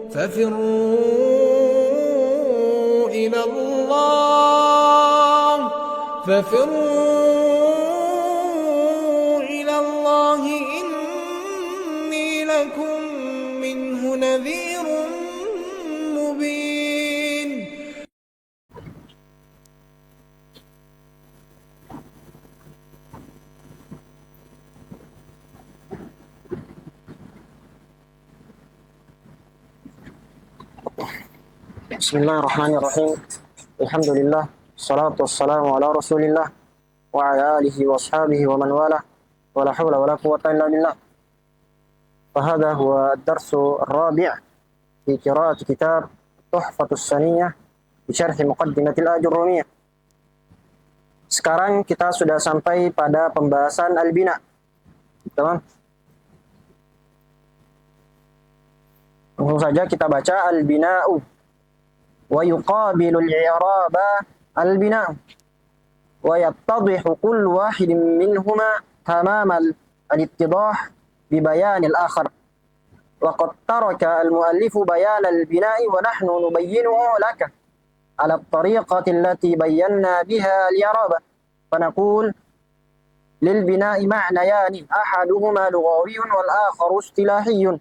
ففروا إلى الله إني لكم منه نذير مبين. Bismillahirrahmanirrahim. Alhamdulillah, salatu wassalamu ala rasulillah wa ala alihi wa ashabihi wa man wala wa la hawla wa la quwwata illa billah. Fahada huwa ad-darsu ar-rabi' fi qira'ati kitab Tuhfatus Saniyah bi syarh Muqaddimatil Ajurrumiyah. Sekarang kita sudah sampai pada pembahasan al-bina. Tamam? Langsung saja kita baca al-bina'u. ويقابل الإعراب البناء ويتضح كل واحد منهما تمام الاتضاح ببيان الآخر وقد ترك المؤلف بيان البناء ونحن نبينه لك على الطريقة التي بينا بها الإعراب فنقول للبناء معنيان أحدهما لغوي والآخر اصطلاحي.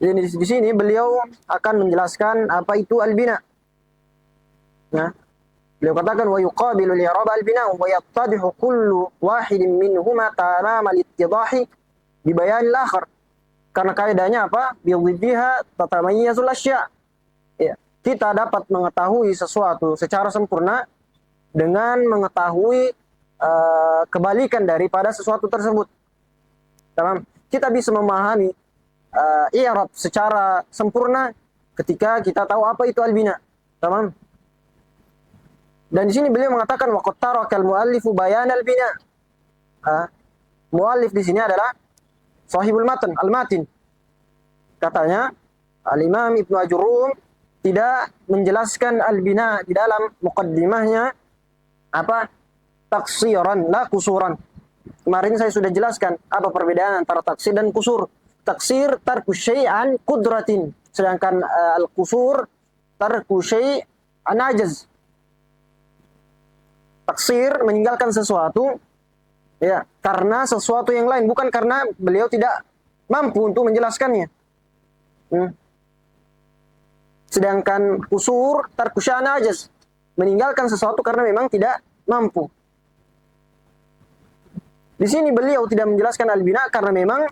Di sini beliau akan menjelaskan apa itu al-bina. Nah, beliau katakan wa yuqabilu al-i'rab al-bina wa yattadihu kullu wahidin minhuma tamam al-ittidahi bi bayan al-akhar. Karena kaidahnya apa? Bi dhiddiha tatamayyazul asya'. Ya, kita dapat mengetahui sesuatu secara sempurna dengan mengetahui kebalikan daripada sesuatu tersebut. Tamam? Kita bisa memahami i'rab secara sempurna ketika kita tahu apa itu al-bina. Tamam? Dan di sini beliau mengatakan wa qad taraka al-muallifu bayan al-bina. Muallif di sini adalah sahibul matan, al-matin. Katanya al-Imam Ibnu Ajurrum tidak menjelaskan al-bina di dalam muqaddimahnya apa? Taksiran la kusuran. Kemarin saya sudah jelaskan apa perbedaan antara taksir dan kusur. Taksir tarku syai'an qudratin, sedangkan al-qusur tarku syai'an ajaz. Taksir meninggalkan sesuatu ya karena sesuatu yang lain, bukan karena beliau tidak mampu untuk menjelaskannya. Sedangkan qusur tarku syai'an ajaz, meninggalkan sesuatu karena memang tidak mampu. Di sini beliau tidak menjelaskan al-bina karena memang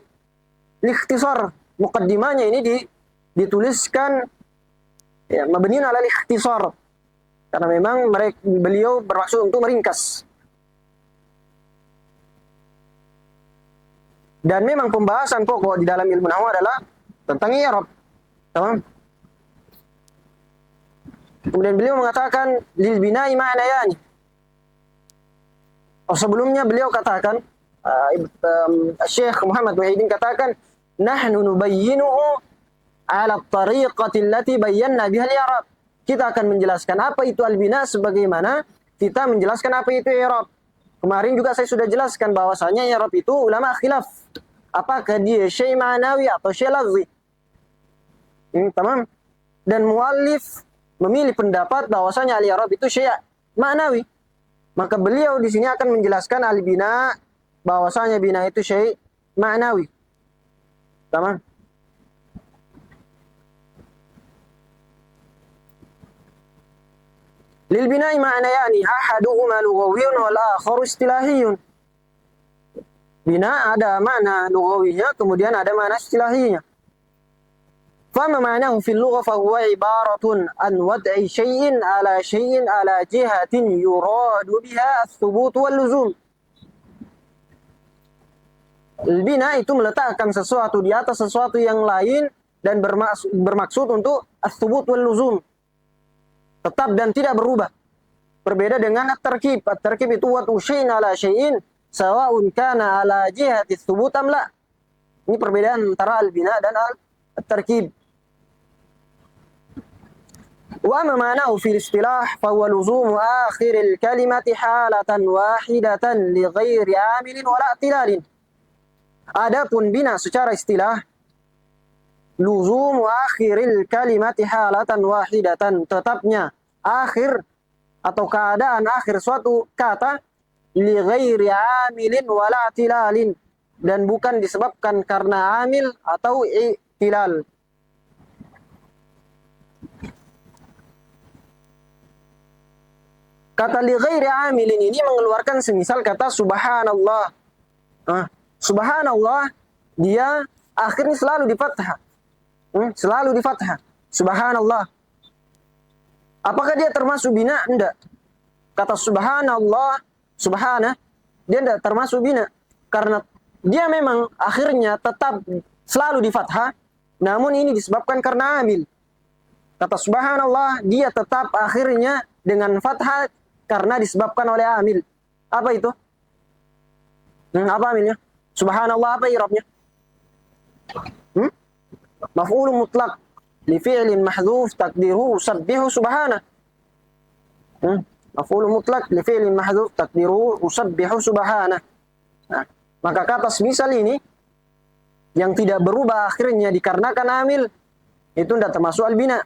ikhtisar, muqaddimahnya ini dituliskan ya mabniun ala ikhtisar karena memang beliau bermaksud untuk meringkas. Dan memang pembahasan pokok di dalam ilmu nahwu adalah tentang i'rab. Tamam? Kemudian beliau mengatakan lil bina'i ma'nayani. Sebelumnya beliau katakan Syekh Muhammad Wahidin katakan nahnu nubayyinuhu ala tariqati allati bayyana biha al-i'rab. Kita akan menjelaskan apa itu al-bina sebagaimana kita menjelaskan apa itu i'rab. Kemarin juga saya sudah jelaskan bahwasanya i'rab itu ulama khilaf. Apakah dia syai' ma'nawi atau syai' lafzi? Tamam? Dan muallif memilih pendapat bahwasanya al-i'rab itu syai' ma'nawi. Maka beliau di sini akan menjelaskan al-bina bahwasanya bina itu syai' ma'nawi. Tamam. Lil bina'i ma'nayani ahaduhuma lughawiyyun wal akharu istilahiyun. Bina ada makna lughawinya, kemudian ada makna istilahinya. Fama ma'nahu fil lugha fa huwa ibaratun an wad'i syai'in ala jihatin yuradu biha ats-tsubut wal luzum. Bina itu meletakkan sesuatu di atas sesuatu yang lain dan bermaksud untuk ats-tsubut wal luzum. Tetap dan tidak berubah. Berbeda dengan at-tarkib. At-tarkib itu wad'u syai'in ala syai'in sawa'un kana ala jihati ats-tsubut am la. Ini perbedaan antara al-bina dan at-tarkib. Wa ma ma'nahu fil istilah fa huwa luzumu akhiril kalimati halatan wahidatan li ghairi 'amilin wala i'tilalin. Adapun bina secara istilah Luzum akhiril kalimati halatan wahidatan. Tetapnya akhir atau keadaan akhir suatu kata li ghairi amilin wala tilalin, dan bukan disebabkan karena amil atau i'tilal. Kata li ghairi amilin ini mengeluarkan semisal kata subhanallah. Subhanallah dia akhirnya selalu di fathah. Selalu di fathah. Subhanallah. Apakah dia termasuk bina? Enggak. Kata subhanallah, subhana, dia enggak termasuk bina. Karena dia memang akhirnya tetap selalu di fathah, namun ini disebabkan karena amil. Kata subhanallah, dia tetap akhirnya dengan fathah karena disebabkan oleh amil. Apa itu? Apa amilnya? Subhanallah apa i'rabnya? Maf'ul mutlaq li fi'lin mahdhuf taqdiruhu usabbihu subhana. Maf'ul mutlaq li fi'lin mahdhuf taqdiruhu usabbihu subhana. Nah, maka kata semisal ini yang tidak berubah akhirnya dikarenakan amil itu tidak termasuk al-bina.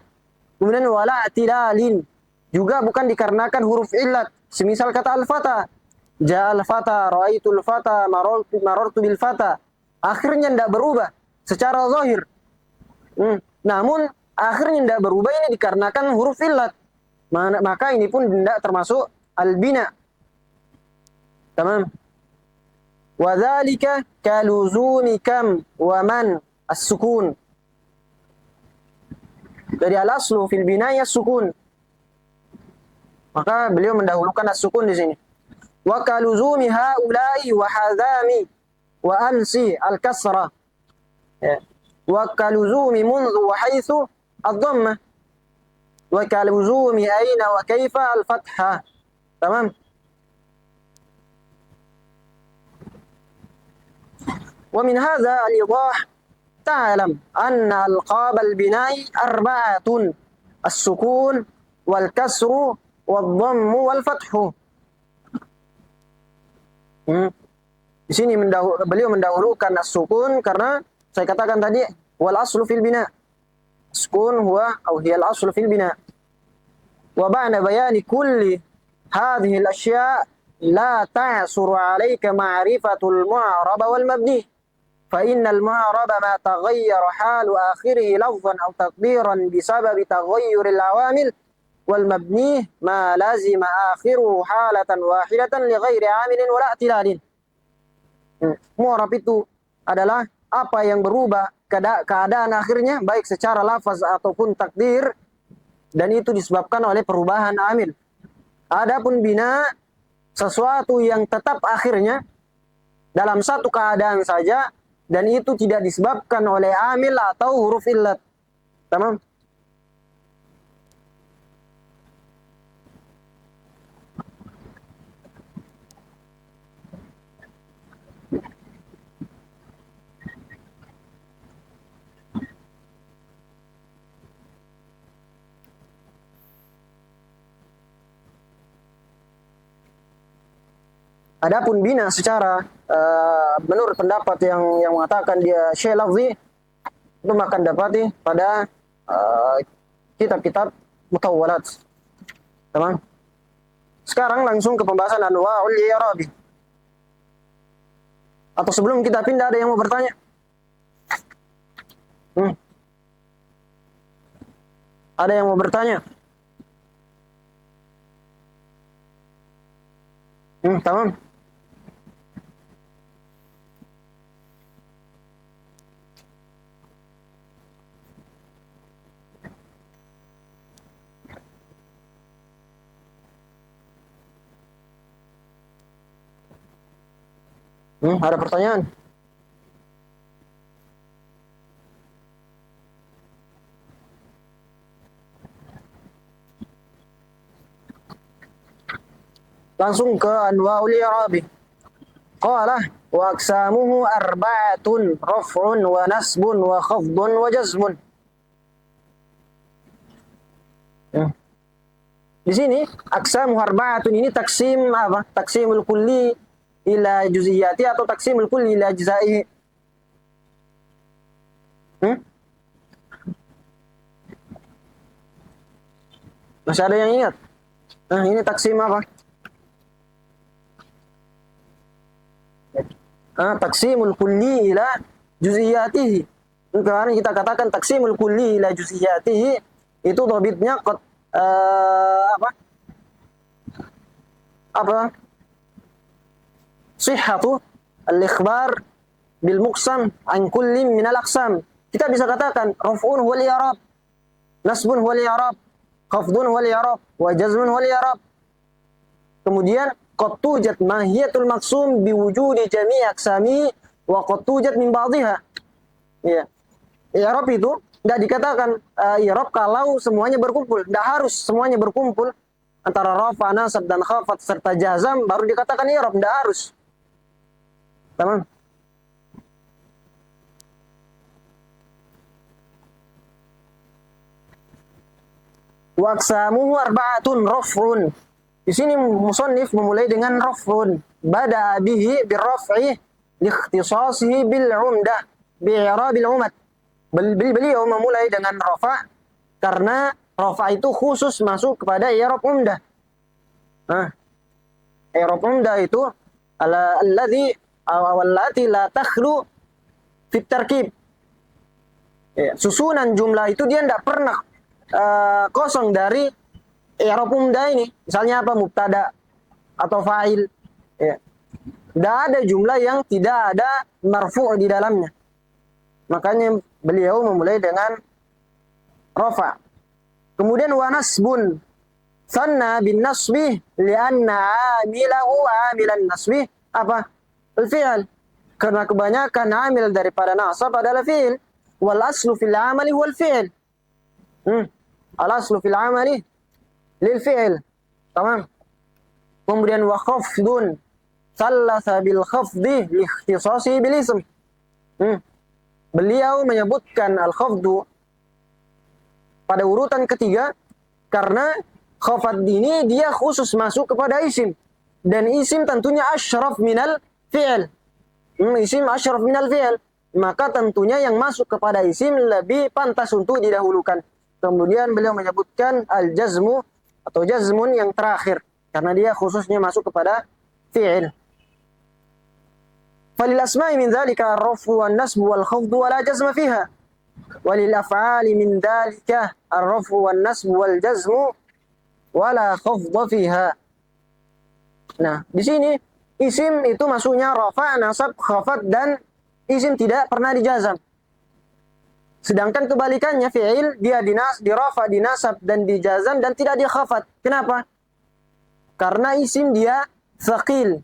Kemudian wala tilalin juga bukan dikarenakan huruf illat. Semisal kata al-fata, ja'al fata, ra'aitul fata, marartu bil fata. Akhirnya tidak berubah secara zahir. Namun akhirnya tidak berubah ini dikarenakan huruf illat. Maka ini pun tidak termasuk al-bina. Tamam. Wa dzalika kaluzuni kam wa man as-sukun. Dari al-aslu fil bina'i as-sukun. Maka beliau mendahulukan as-sukun di sini. Wa kaluzumi haula'i wa hadami wa ansi al-kasra. Ya. Wa kaluzumi munzu wa haitsu ad-dhamma. Wa kaluzumi aina wa kaifa al-fathah. Tamam? Wa min hadza al-idah ta'lam anna alqab al-bina'i arba'atun as-sukun wal kasru wal-dhammu wal-fathu. Di sini beliau mendahulukan as-sukun karena saya katakan tadi wal aslu fil bina. Sukun huwa atau hiya al-aslu fil bina. Wa ba'da bayani kulli hadhihi al-ashya' la ta'suru 'alayka ma'rifatul mu'rab wal mabni. فإن المعرب ما تغير حال آخره لفظا أو تقديرا بسبب تغير العوامل والمبني ما لازم آخره حالة واحدة لغير عامل ولا اعتلال. Mu'rab itu adalah apa yang berubah keadaan akhirnya baik secara lafaz ataupun takdir, dan itu disebabkan oleh perubahan amil. Adapun bina sesuatu yang tetap akhirnya dalam satu keadaan saja, dan itu tidak disebabkan oleh amil atau huruf illat. Tamam? Adapun bina secara menurut pendapat yang mengatakan dia syai' lafzi itu akan dapati pada kitab-kitab mutawwalat. Tamam? Sekarang langsung ke pembahasan anwa'ul i'rabi. Atau sebelum kita pindah ada yang mau bertanya? Ada yang mau bertanya? Tamam. Ada pertanyaan? Langsung ke anwa'ul i'rabi. Qala wa aqsamuhu arba'atun raf'un wa nasbun wa khafdun wa jazmun. Di sini aqsamuhu arba'atun ini taksim apa? Taksimul kulli ila juz'iyati atau taksimul kulli ila ajza'i. Masih ada yang ingat? Nah, ini taksim apa? Taksimul kulli ila juz'iyatihi. Karena kita katakan taksimul kulli ila juz'iyatihi itu dhabitnya apa? Apa? Sihhatu al-ikhbar bil muqsam an kulli min al-aqsam. Kita bisa katakan raf'un huwa al-i'rab, nasbun huwa al-i'rab, khafdun huwa al-i'rab, wa jazmun huwa al-i'rab. Kemudian qad tujad mahiyatul maqsum biwujudi jami' aqsami wa qad tujad min ba'dihha. Ya. I'rab itu enggak dikatakan i'rab kalau semuanya berkumpul, enggak harus semuanya berkumpul antara rafa, nasab dan khafat serta jazam baru dikatakan i'rab, enggak harus. Tamam? Wa aqsamuhu arba'atun raf'un. Di sini musannif memulai dengan raf'un. Bada bihi birraf'i liikhtisasihi bil 'umdah bi'irabil 'umad. Beliau memulai dengan rafa karena rafa itu khusus masuk kepada i'rab umdah. Nah, i'rab umdah itu alladhi awallati la takhlu fit tarkib. Ya, susunan jumlah itu dia tidak pernah kosong dari i'rab umdah ini. Misalnya apa? Mubtada atau fa'il. Ya. Tidak ada jumlah yang tidak ada marfu' di dalamnya. Makanya beliau memulai dengan rafa. Kemudian wa nasbun. Sanna bin nasbih li'anna amilahu amilan nasbih. Apa? Al-fi'al. Karena kebanyakan amil daripada nasab adalah fi'il. Wal aslu fil amali wal fi'il. Al-aslu fil amali lil fi'il. Tamam. Kemudian wa khafdun sallasa bil khafdi li ikhtisasi bil ism. Beliau menyebutkan al-khafdu pada urutan ketiga karena khafad ini dia khusus masuk kepada isim dan isim tentunya asyraf minal fi'il. Isim asyraf minal fi'il, maka tentunya yang masuk kepada isim lebih pantas untuk didahulukan. Kemudian beliau menyebutkan al-jazmu atau jazmun yang terakhir karena dia khususnya masuk kepada fi'il. Falil asma'i min dzalika ar-raf'u wan-nasbu wal-khafdu wa la jazma fiha. Walil af'ali min dzalika ar-raf'u wan-nasbu wal-jazmu wa la khafda fiha. Nah, di sini isim itu masuknya rafa, nasab, khafad dan isim tidak pernah dijazam. Sedangkan kebalikannya fi'il dia dirafa, dinasab dan dijazam dan tidak dikhafat. Kenapa? Karena isim dia thaqil.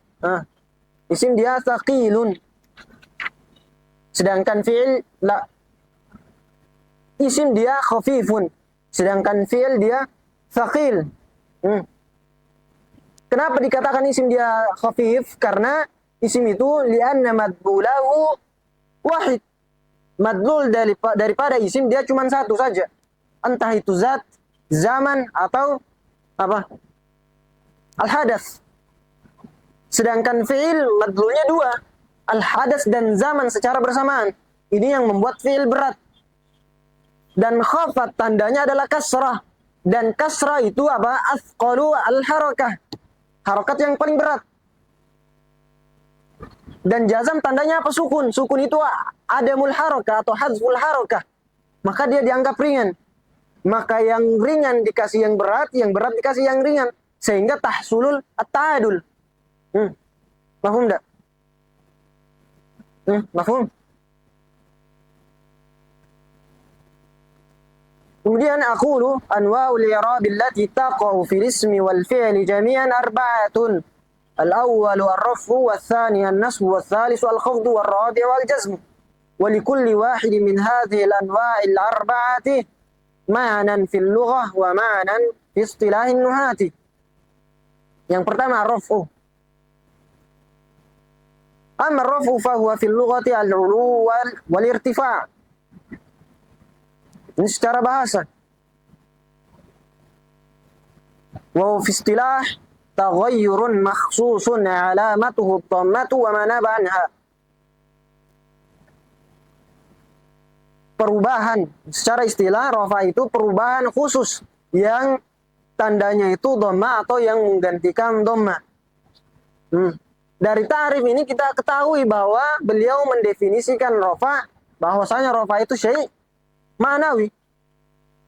Isim dia thaqilun. Sedangkan fi'il la. Isim dia khafifun. Sedangkan fi'il dia thaqil. Kenapa dikatakan isim dia khafif? Karena isim itu li'anna madlulahu wahid. Madlul daripada isim dia cuma satu saja. Entah itu zat, zaman, atau apa? Al-hadas. Sedangkan fi'il madlulnya dua. Al-hadas dan zaman secara bersamaan. Ini yang membuat fi'il berat. Dan khafat tandanya adalah kasrah. Dan kasrah itu apa? Athqalu al-harakah. Harakat yang paling berat. Dan jazam tandanya apa? Sukun. Sukun itu adamul harakah atau hadzful harakah. Maka dia dianggap ringan. Maka yang ringan dikasih yang berat dikasih yang ringan. Sehingga tahsulul at-ta'adul. Mafhum enggak? Mafhum? Kemudian aqulu anwa'ul i'rab allati taqa'u fil ismi wal fi'li jami'an arba'atun. الأول الرفع والثاني النصب والثالث الخفض والرابع والجزم ولكل واحد من هذه الأنواع الأربعة معنى في اللغة ومعنى في اصطلاح النحاة. Yang pertama الرفع. أما الرفع فهو في اللغة العلو والارتفاع. Ini secara bahasa. وفي اصطلاح تغير مخصوص علامته الضمة وما ناب عنها. Perubahan secara istilah rafa itu perubahan khusus yang tandanya itu dhamma atau yang menggantikan dhamma. Dari ta'rif ini kita ketahui bahwa beliau mendefinisikan rofa, bahwasanya rofa itu syai' ma'nawi.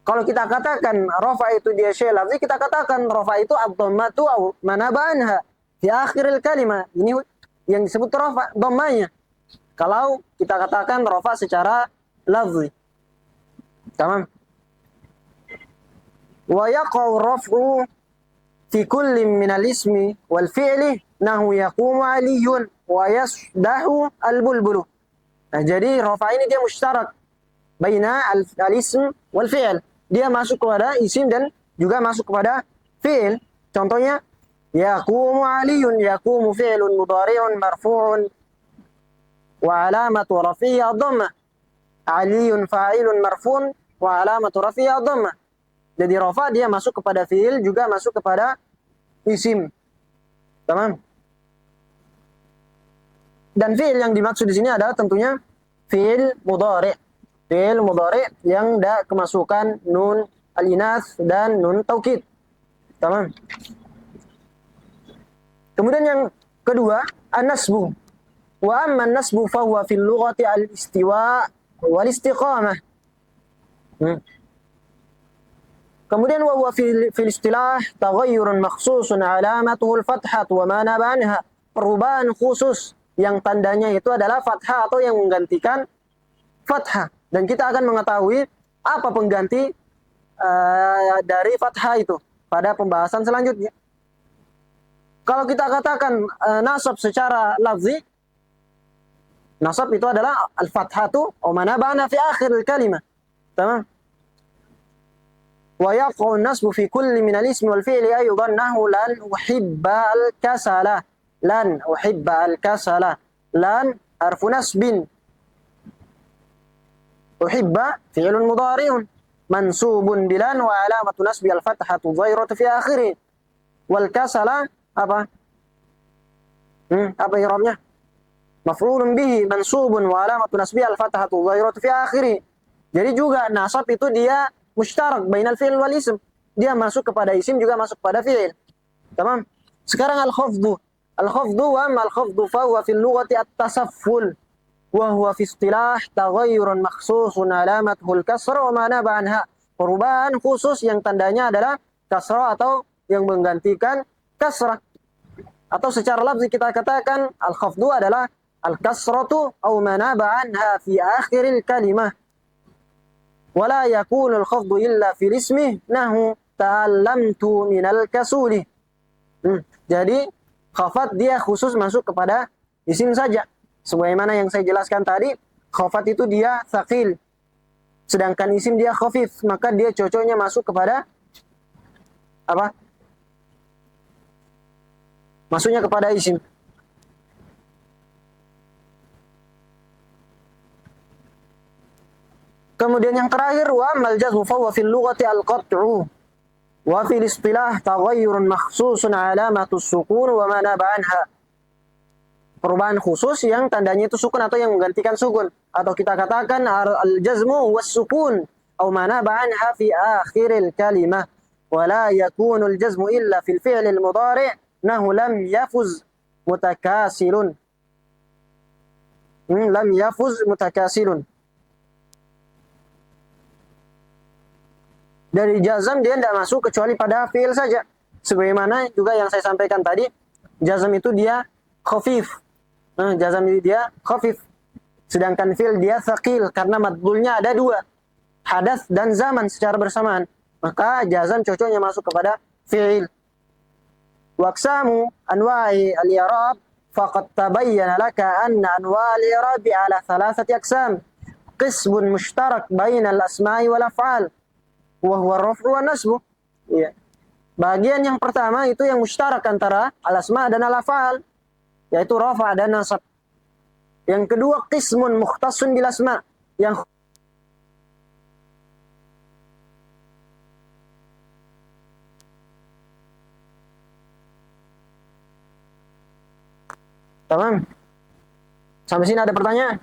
Kalau kita katakan rofa itu dia syai' lafzi, kita katakan rofa itu ad-dhammatu au manaba anha di akhiril kalimah. Ini yang disebut rofa, dhammanya. Kalau kita katakan rofa secara lafzi. Tamam. Wa yaqau raf'u fi kulli minal ismi wal fi'li nahu yaqumu aliyun wa yasdahu al-bulbulu. Nah, jadi rafa ini dia mustarak baina al-ism wal fi'l. Dia masuk kepada isim dan juga masuk kepada fi'il. Contohnya yaqumu aliyun, yaqumu fi'lun mudhari'un marfu'un wa alamatu rafi'i ad-dhammah. Aliyun fa'ilun marfu'un wa alamatu rafi'i ad-dhammah. Jadi rafa dia masuk kepada fi'il juga masuk kepada isim. Tamam? Dan fi'il yang dimaksud di sini adalah tentunya fi'il mudhari'. Fi'il mudhari' yang ada kemasukan nun al-inath dan nun taukid. Tamam? Kemudian yang kedua, an-nasbu. Wa amma an-nasbu fa huwa fil lughati al-istiwa' wal istiqamah. Kemudian wa huwa fil istilah taghayyurun makhsusun alamatuhu al-fathah wa ma naba anha. Perubahan khusus yang tandanya itu adalah fathah atau yang menggantikan fathah. Dan kita akan mengetahui apa pengganti dari fathah itu pada pembahasan selanjutnya. Kalau kita katakan nasab secara lafzi, nasab itu adalah al-fathatu wa manabana fi akhir al-kalimah. Tamam? Wa yaqa'u an-nasbu fi kulli min al-ismi wal fi'li aydan nahu lan uhibba al-kasala. Lan uhibba al-kasala. Lan harfu nasbin. Uhibba fi'lun mudhari'un mansubun bilan wa alamatu nasbi al-fathatu dhairatu fi akhirih. Wal kasala apa? Apa i'rabnya? Maf'ulun bihi mansubun wa alamatu nasbi al-fathatu dhairatu fi akhirih. Jadi juga nasab itu dia mustarak bainal fi'il wal ism. Dia masuk kepada isim juga masuk kepada fi'il. Tamam? Sekarang al-khafdu. Al-khafdu wa ma al-khafdu fa huwa fil lughati at-tasafful. Wahuwa fi istilah taghayyurun makhsusun alamatuhul kasra wa ma naba anha. Perubahan khusus yang tandanya adalah kasrah atau yang menggantikan kasrah. Atau secara lafzi kita katakan al-khafdu adalah al-kasratu aw ma naba anha fi akhiril kalimah. Wala yakunu al-khafdu illa fil ismi nahu ta'allamtu minal kasuli. Jadi khafat dia khusus masuk kepada isim saja. Sebagaimana yang saya jelaskan tadi, khafat itu dia thaqil. Sedangkan isim dia khafif, maka dia cocoknya masuk kepada apa? Masuknya kepada isim. Kemudian yang terakhir, wa amal jazmu fa huwa fil lughati al-qat'u wa fil istilah taghayyurun makhsusun alamatus sukun wa ma naba anha. Perubahan khusus yang tandanya itu sukun atau yang menggantikan sukun, atau kita katakan al-jazmu was sukun atau mana ba'anha fi akhiril kalimah wa la yakunu al-jazmu illa fil fi'l al-mudhari' nahu lam yafuz mutakasilun. Lam yafuz mutakasilun. Dari jazam dia tidak masuk kecuali pada fi'il saja. Sebagaimana juga yang saya sampaikan tadi, jazam itu dia khafif. Jazam dia khafif. Sedangkan fi'il dia thaqil karena madlulnya ada dua. Hadas dan zaman secara bersamaan. Maka jazam cocoknya masuk kepada fi'il. Waqsamu anwa'i al-i'rab faqad tabayyana laka anna anwa' al-i'rab ala thalathati aqsam. Qismun mushtarak baina al-asma'i wal af'al wa huwa ar-raf'u wan nasbu. Ya. Bagian yang pertama itu yang mushtarak antara al-asma' dan al-af'al, yaitu rafa dan nasab. Yang kedua qismun mukhtassun bil asma, yang tamam. Sampai sini ada pertanyaan?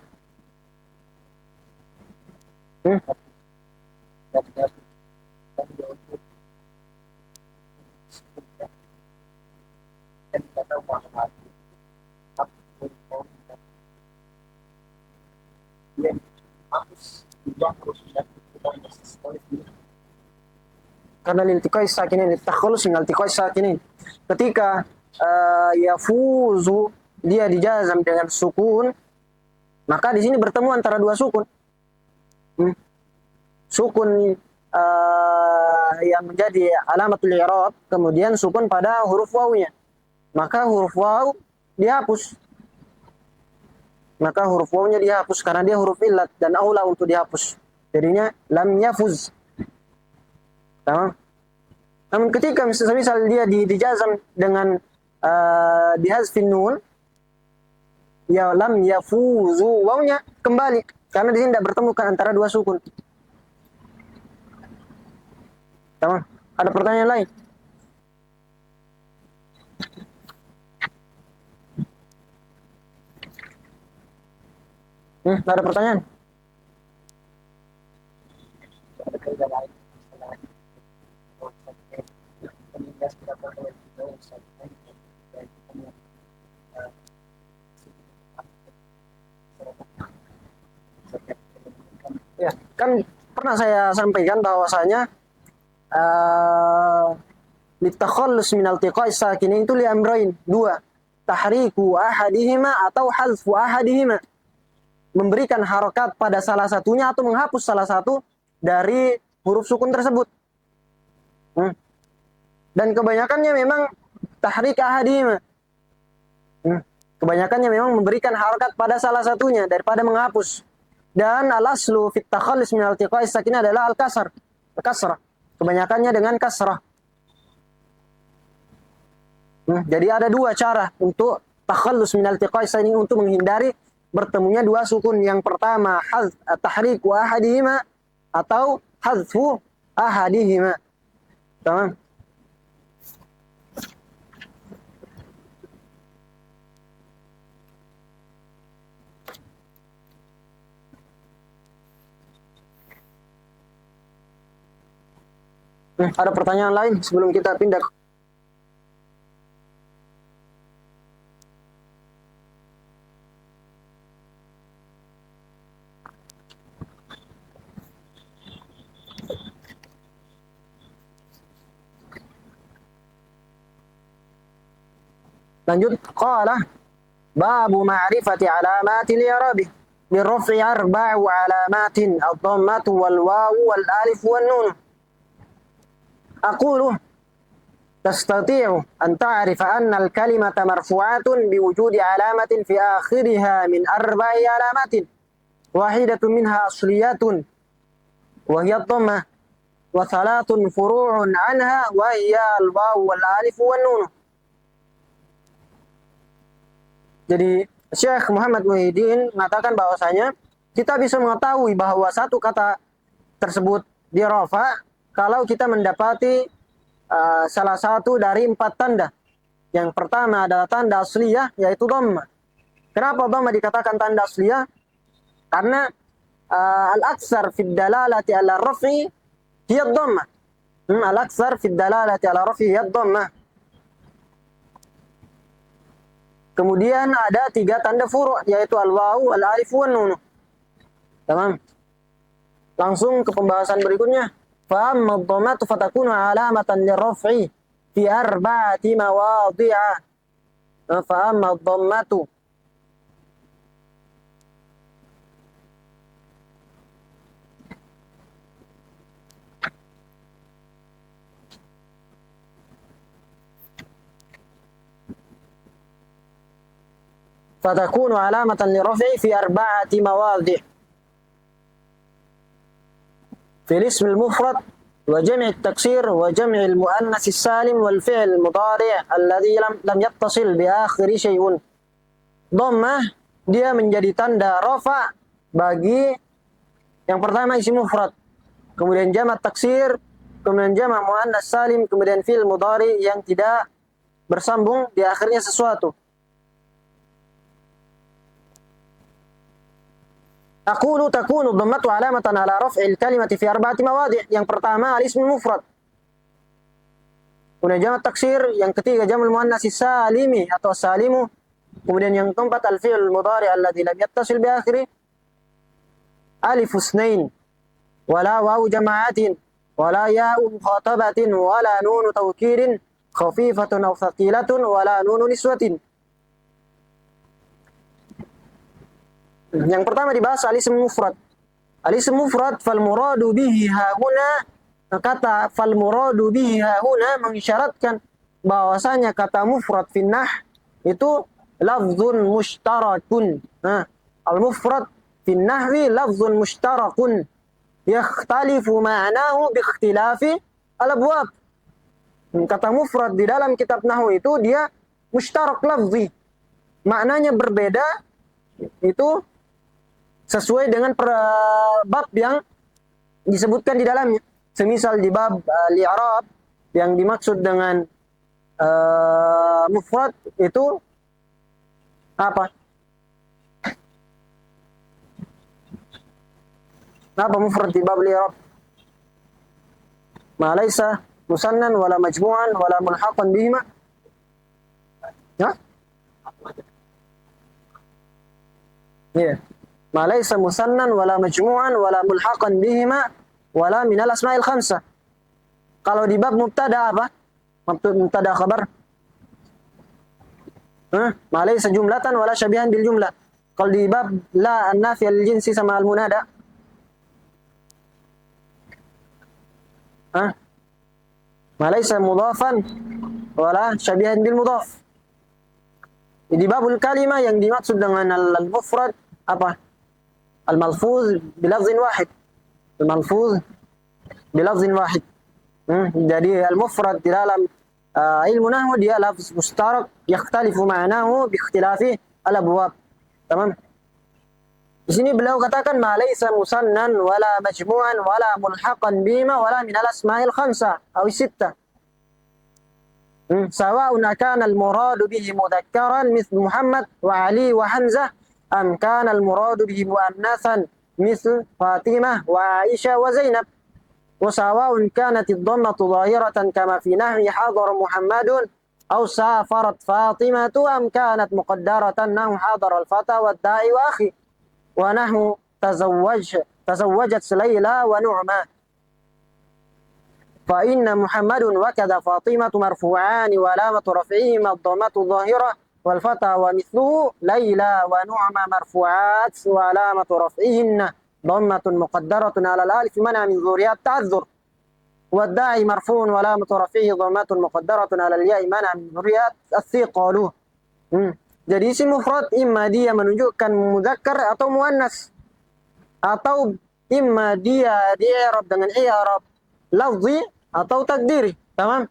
Karena liltiqai sakinin, litakhallus min iltiqai sakinin. Ketika yafuzu dia dijazam dengan sukun, maka di sini bertemu antara dua sukun. Sukun yang menjadi alamatul i'rab, kemudian sukun pada huruf wawunya. Maka huruf waw dihapus. Maka huruf wawunya dihapus karena dia huruf illat dan aula untuk dihapus. Jadinya lam yafuz. Tamam. Namun ketika misal dia dijazam dengan dihazfin nun, ya lam yafuzu, wawnya kembali karena di sini tidak bertemu antara dua sukun. Tamam. Ada pertanyaan lain? Ada pertanyaan? Ya, kan pernah saya sampaikan bahwasanya litakhallus min iltiqai sakinin itu li amrain, dua. Tahriku ahadihima atau hazfu ahadihima. Memberikan harokat pada salah satunya atau menghapus salah satu dari huruf sukun tersebut. Dan kebanyakannya memang tahrik ahadihima. Kebanyakannya memang memberikan harokat pada salah satunya daripada menghapus. Dan al-aslu fit takhallus min iltiqai sakin adalah al-kasr. Al-kasrah. Kebanyakannya dengan kasrah. Jadi ada dua cara untuk takhallus min iltiqai sakin, untuk menghindari bertemunya dua sukun. Yang pertama tahriku ahadihima atau hazfu ahadihima. Tamam. Ada pertanyaan lain sebelum kita pindah? Lanjut, qala babu ma'rifati alamatil i'rabi lirraf'i arba'u alamatin ad-dhammatu wal wawu wal alif wan nun. أقول تستطيع أن تعرف أن الكلمة مرفوعة بوجود علامة في آخرها من 4 علامات واحدة منها أصلية وهي الضمة وثلاث فروع عنها وهي الواو والألف والنون. Jadi Syekh Muhammad Muhyiddin mengatakan bahwasanya kita bisa mengetahui bahwa satu kata tersebut di rafa kalau kita mendapati salah satu dari 4 tanda. Yang pertama adalah tanda asliyah, yaitu dhammah. Kenapa dhammah dikatakan tanda asliyah? Karena al-aksar fid dalalati ala raf'i hiya dhammah. Al-aksar fid dalalati ala raf'i hiya dhammah. Kemudian ada 3 tanda furu', yaitu al-wawu, al-alif, wan nun. Tamam. Langsung ke pembahasan berikutnya. فأما الضمة فتكون علامة للرفع في 4 مواضع. فأما الضمة فتكون علامة للرفع في 4 مواضع. في الاسم المفرد وجمع التكسير وجمع المؤنث السالم والفعل المضارع الذي لم يتصل بآخر شيء. Dhammah dia menjadi tanda rafa bagi yang pertama isim mufrad, kemudian jamak taksir, kemudian jamak muannas salim, kemudian fi'il mudhari yang tidak bersambung di akhirnya sesuatu. Aqulu takunu dhammatu alamatan ala raf'il kalimati fi 4 mawadhi'. Yang pertama al-ism mufrad. Kemudian jamak taksir, yang ketiga jamak muannas salimi atau salimu. Kemudian yang keempat al-fi'l mudhari' alladhi lam yattasil bi akhiri alif usnain. wala wawu jama'atin, wala ya'u mukhatabatin, wala nunu tawkirin khafifatun aw thaqilatun, wala nunu niswatin. Yang pertama dibahas al-ism mufrad. Al-ism mufrad fal muradu bihi hahuna, kata fal muradu bihi hahuna mengisyaratkan bahwasanya kata mufrad finnah itu lafzun mushtarakun. Nah, al-mufrad finnahwi lafzun mushtarakun yakhtalifu ma'nahu biikhtilafi al-abwab. Kata mufrad di dalam kitab nahwu itu dia mushtarak lafzi. Maknanya berbeda itu sesuai dengan bab yang disebutkan di dalamnya. Semisal di bab al-i'rab yang dimaksud dengan mufrad itu apa? Apa mufrad di bab al-i'rab? Ma laysa musannan wala majmu'an wala mulhaqan bihima. Ya? Iya. Ma laysa musannan wala majmu'an wala mulhaqan bihima wala minal asma'il khamsah. Kalau di bab mubtada apa? Mubtada khabar. Ma laysa jumlatan wala syabihan bil jumlah. Kalau di bab la an-nafiyah lil jinsi sama al-munada. Ma laysa mudhafan wala syabihan bil mudhaf. Di babul kalimah yang dimaksud dengan al-mufrad apa? Al-malfuz bilafzin wahid. Al-malfuz bilafzin wahid. Jadi al-mufrad di dalam ilmu nahwu dia lafz mustarak yakhtalifu ma'nahu bi ikhtilafi al-abwab. Tamam? Di sini beliau katakan ma laysa musannan wala majmu'an wala mulhaqan bima wala min al-asma'il khamsah aw sittah. Sawa'un kana al-muradu bihi mudhakkaran mithlu Muhammad wa Ali wa Hamzah am kana al-muradu bihi muannatsan mithlu Fatimah wa Aisyah wa Zainab. وسواء كانت الضمة ظاهرة كما في نحو حضر محمد أو سافرت فاطمة أم كانت مقدرة نحو حضر الفتى والداعي وأخي ونحو تزوجت ليلى ونعمة فإن محمد وكذا فاطمة مرفوعان وعلامة رفعهما الضمة الظاهرة والفتى ومثله ليلى ونعمة مرفوعات وعلامة رفعهن ضمة مقدرة على الألف منع من ظهورها التعذر والداعي مرفوع وعلامة رفعه ضمة مقدرة على الياء منع من ظهورها الثقل. Jadi isim mufrad imma dia menunjukkan mudzakkar atau muannas, atau imma dia di-i'rab dengan i'rab lafzi atau takdiri. Tamam?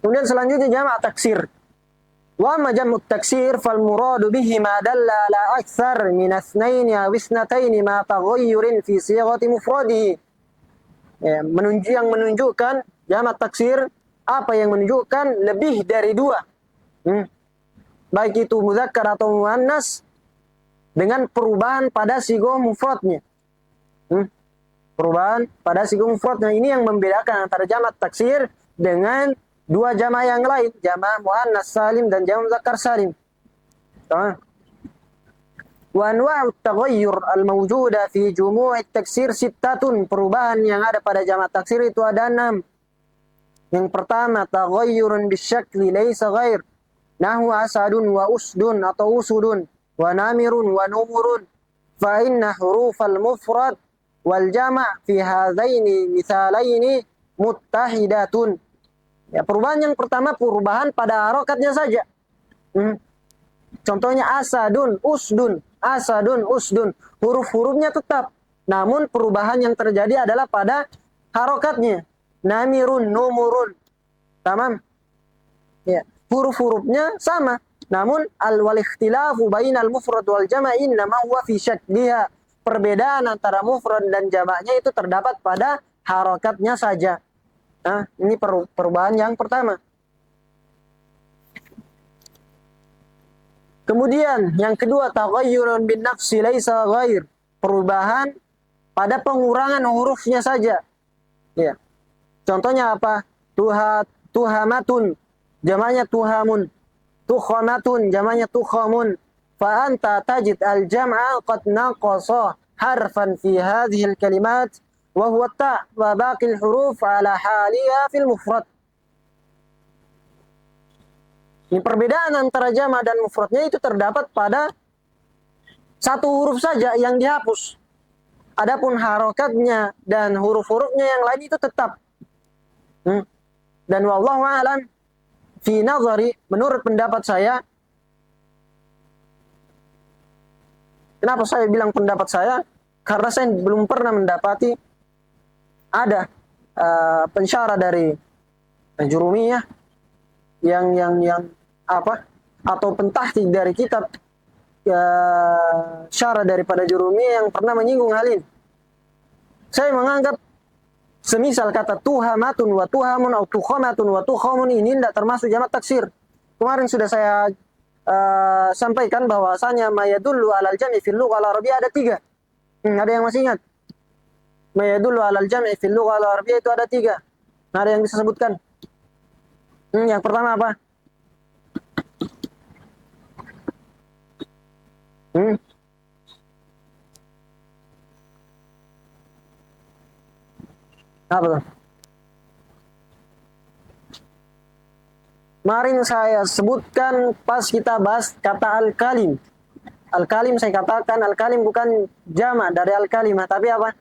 Kemudian selanjutnya jamak taksir. Wa ma jamak taksir fal muradu bihi ma dalla ala aktsar min itsnain aw isnatain ma taghayyurin fi sighati mufradihi. Ya, yang menunjukkan jamak taksir apa yang menunjukkan lebih dari dua. Baik itu mudzakkar atau muannas dengan perubahan pada sigoh mufradnya. Perubahan pada sigoh mufradnya ini yang membedakan antara jamak taksir dengan dua jama' yang lain, jama' muannas salim dan jama' muzakkar salim. Wa anwa'u taghayyur al-mawjuda fi jumu'i taksir sittatun. Perubahan yang ada pada jama' taksir itu ada 6. Yang pertama taghayyurun bisyakli laysa ghair. Nahwu asadun wa usdun atau usudun wa namirun wa numurun. Fa inna hurufal mufrad wal jama' fi hadzaini mithalaini muttahidatun. Ya, perubahan yang pertama perubahan pada harokatnya saja. Contohnya asadun, usdun, asadun, usdun. Huruf-hurufnya tetap. Namun perubahan yang terjadi adalah pada harokatnya. Namirun, numurun. Tamam? Ya, huruf-hurufnya sama. Namun al-wal ikhtilafu bainal mufrad wal jama' innama huwa fi syakliha. Perbedaan antara mufrad dan jamaknya itu terdapat pada harokatnya saja. Nah, ini perubahan yang pertama. Kemudian yang kedua taghayyurun bin naqsi laisa ghair. Perubahan pada pengurangan hurufnya saja. Ya. Contohnya apa? Tuhamatun, jamaknya tuhamun. Tukhamatun, jamaknya tukhamun. فأنت تجد الجمع قد نقص حرفا في هذه الكلمات وهو التاء وباقي الحروف على حالها في المفرد. Ini perbedaan antara jama' dan mufradnya itu terdapat pada satu huruf saja yang dihapus. Adapun harokatnya dan huruf-hurufnya yang lain itu tetap. Dan wallahu a'lam fi nazari, menurut pendapat saya. Kenapa saya bilang pendapat saya? Karena saya belum pernah mendapati ada pensyarah dari Jurumiyah yang apa, atau pentahqiq dari kitab syarah daripada Jurumiyah yang pernah menyinggung hal ini. Saya menganggap semisal kata tuhamatun wa tuhamun atau tukhamatun wa tukhamun ini tidak termasuk jamak taksir. Kemarin sudah saya sampaikan bahwasanya mayadullu alal jam'i fil lughah al-arabiyyah ada 3. Ada yang masih ingat? Mayadullu alal jam'i fil lughah al-arabiyyah itu ada 3. Ada yang bisa sebutkan? Yang pertama apa? Apa tuh? Kemarin saya sebutkan pas kita bahas kata al-kalim. Al-kalim saya katakan al-kalim bukan jamak dari al-kalimah, tapi apa?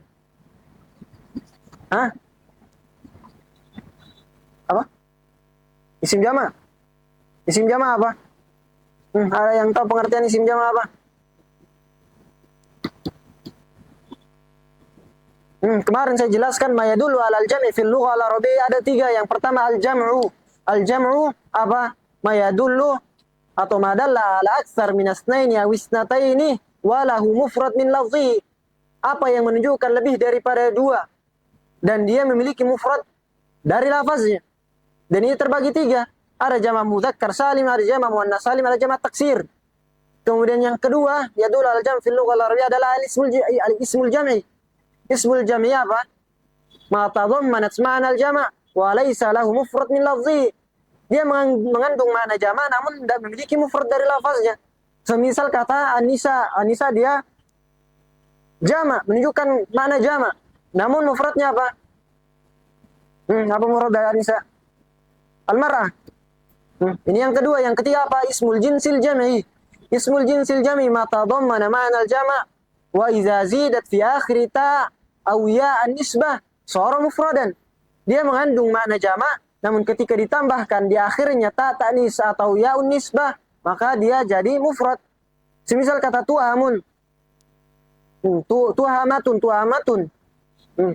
Hah? Apa? Isim jamak. Isim jamak apa? Ada yang tahu pengertian isim jamak apa? Kemarin saya jelaskan mayadullu alal jam'i fil lughah al-arabiyyah ada 3. Yang pertama al-jam'u. Al-jam'u apa? Mayadullu atau madalla ala aktsar min asnaini aw isnataini wa lahu mufrad min lafzi. Apa yang menunjukkan lebih daripada 2 dan dia memiliki mufrad dari lafaznya. Dan ini terbagi 3. Ada jamak mudzakkar salim, ada jamak muannas salim, ada jamak taksir. Kemudian yang kedua, yadullu alal jam' fil lughah al-arabiyyah adalah al-ismul jam'i. Ismul jam'i apa? Ma tadammanat ma'na al-jama' wa laysa lahu mufrad min lafzi. Dia mengandung makna jama' namun tidak memiliki mufrad dari lafaznya. Semisal kata Anisa, Anisa dia jama' menunjukkan makna jama'. Namun mufradnya apa? Apa mufrad dari Anisa? Al-mar'ah. Ini yang kedua. Yang ketiga apa? Ismul jinsil jam'i. Ismul jinsil jam'i ma tadammana ma'na al-jama' wa idza zidat fi akhir ta' aw ya an-nisbah sara mufradan. Dia mengandung makna jama' namun ketika ditambahkan di akhirnya ta ta'nis atau ya un-nisbah maka dia jadi mufrad. Semisal kata tuhamun. Tuhamatun.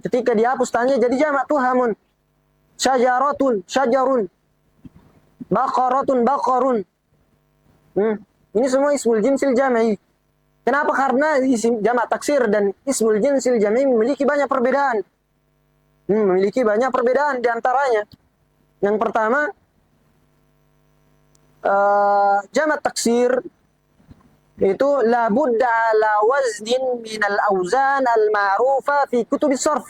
Ketika dihapus tanya jadi jamak tuhamun. Syajaratun, syajarun. Baqarun. Ini semua ismul jinsil jam'i. Kenapa? Karena isim jamak taksir dan ismul jinsil jam'i memiliki banyak perbedaan. Memiliki banyak perbedaan di antaranya. Yang pertama, jamak taksir itu la budda ala waznin min al-auzan al-ma'rufa fi kutubis sarf.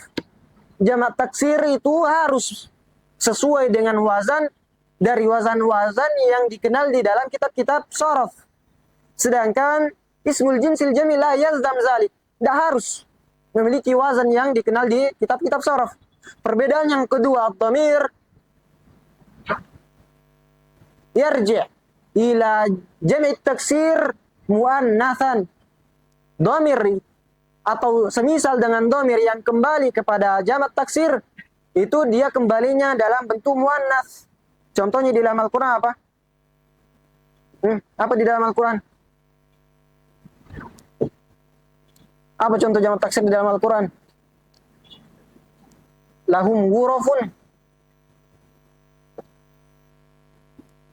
Jamak taksir itu harus sesuai dengan wazan dari wazan-wazan yang dikenal di dalam kitab-kitab sarf. Sedangkan ismul jinsil jam'i la yalzam zalik. Tidak harus memiliki wazan yang dikenal di kitab-kitab sarf. Perbedaan yang kedua, ad-dhamir yarji' ila jam'i taksir muannatsan. Dhamir atau semisal dengan dhamir yang kembali kepada jamak taksir itu dia kembalinya dalam bentuk muannats. Contohnya di dalam Al-Quran apa? Apa di dalam Al-Quran? Apa contoh jamak taksir di dalam Al-Quran? Lahum ghurafun.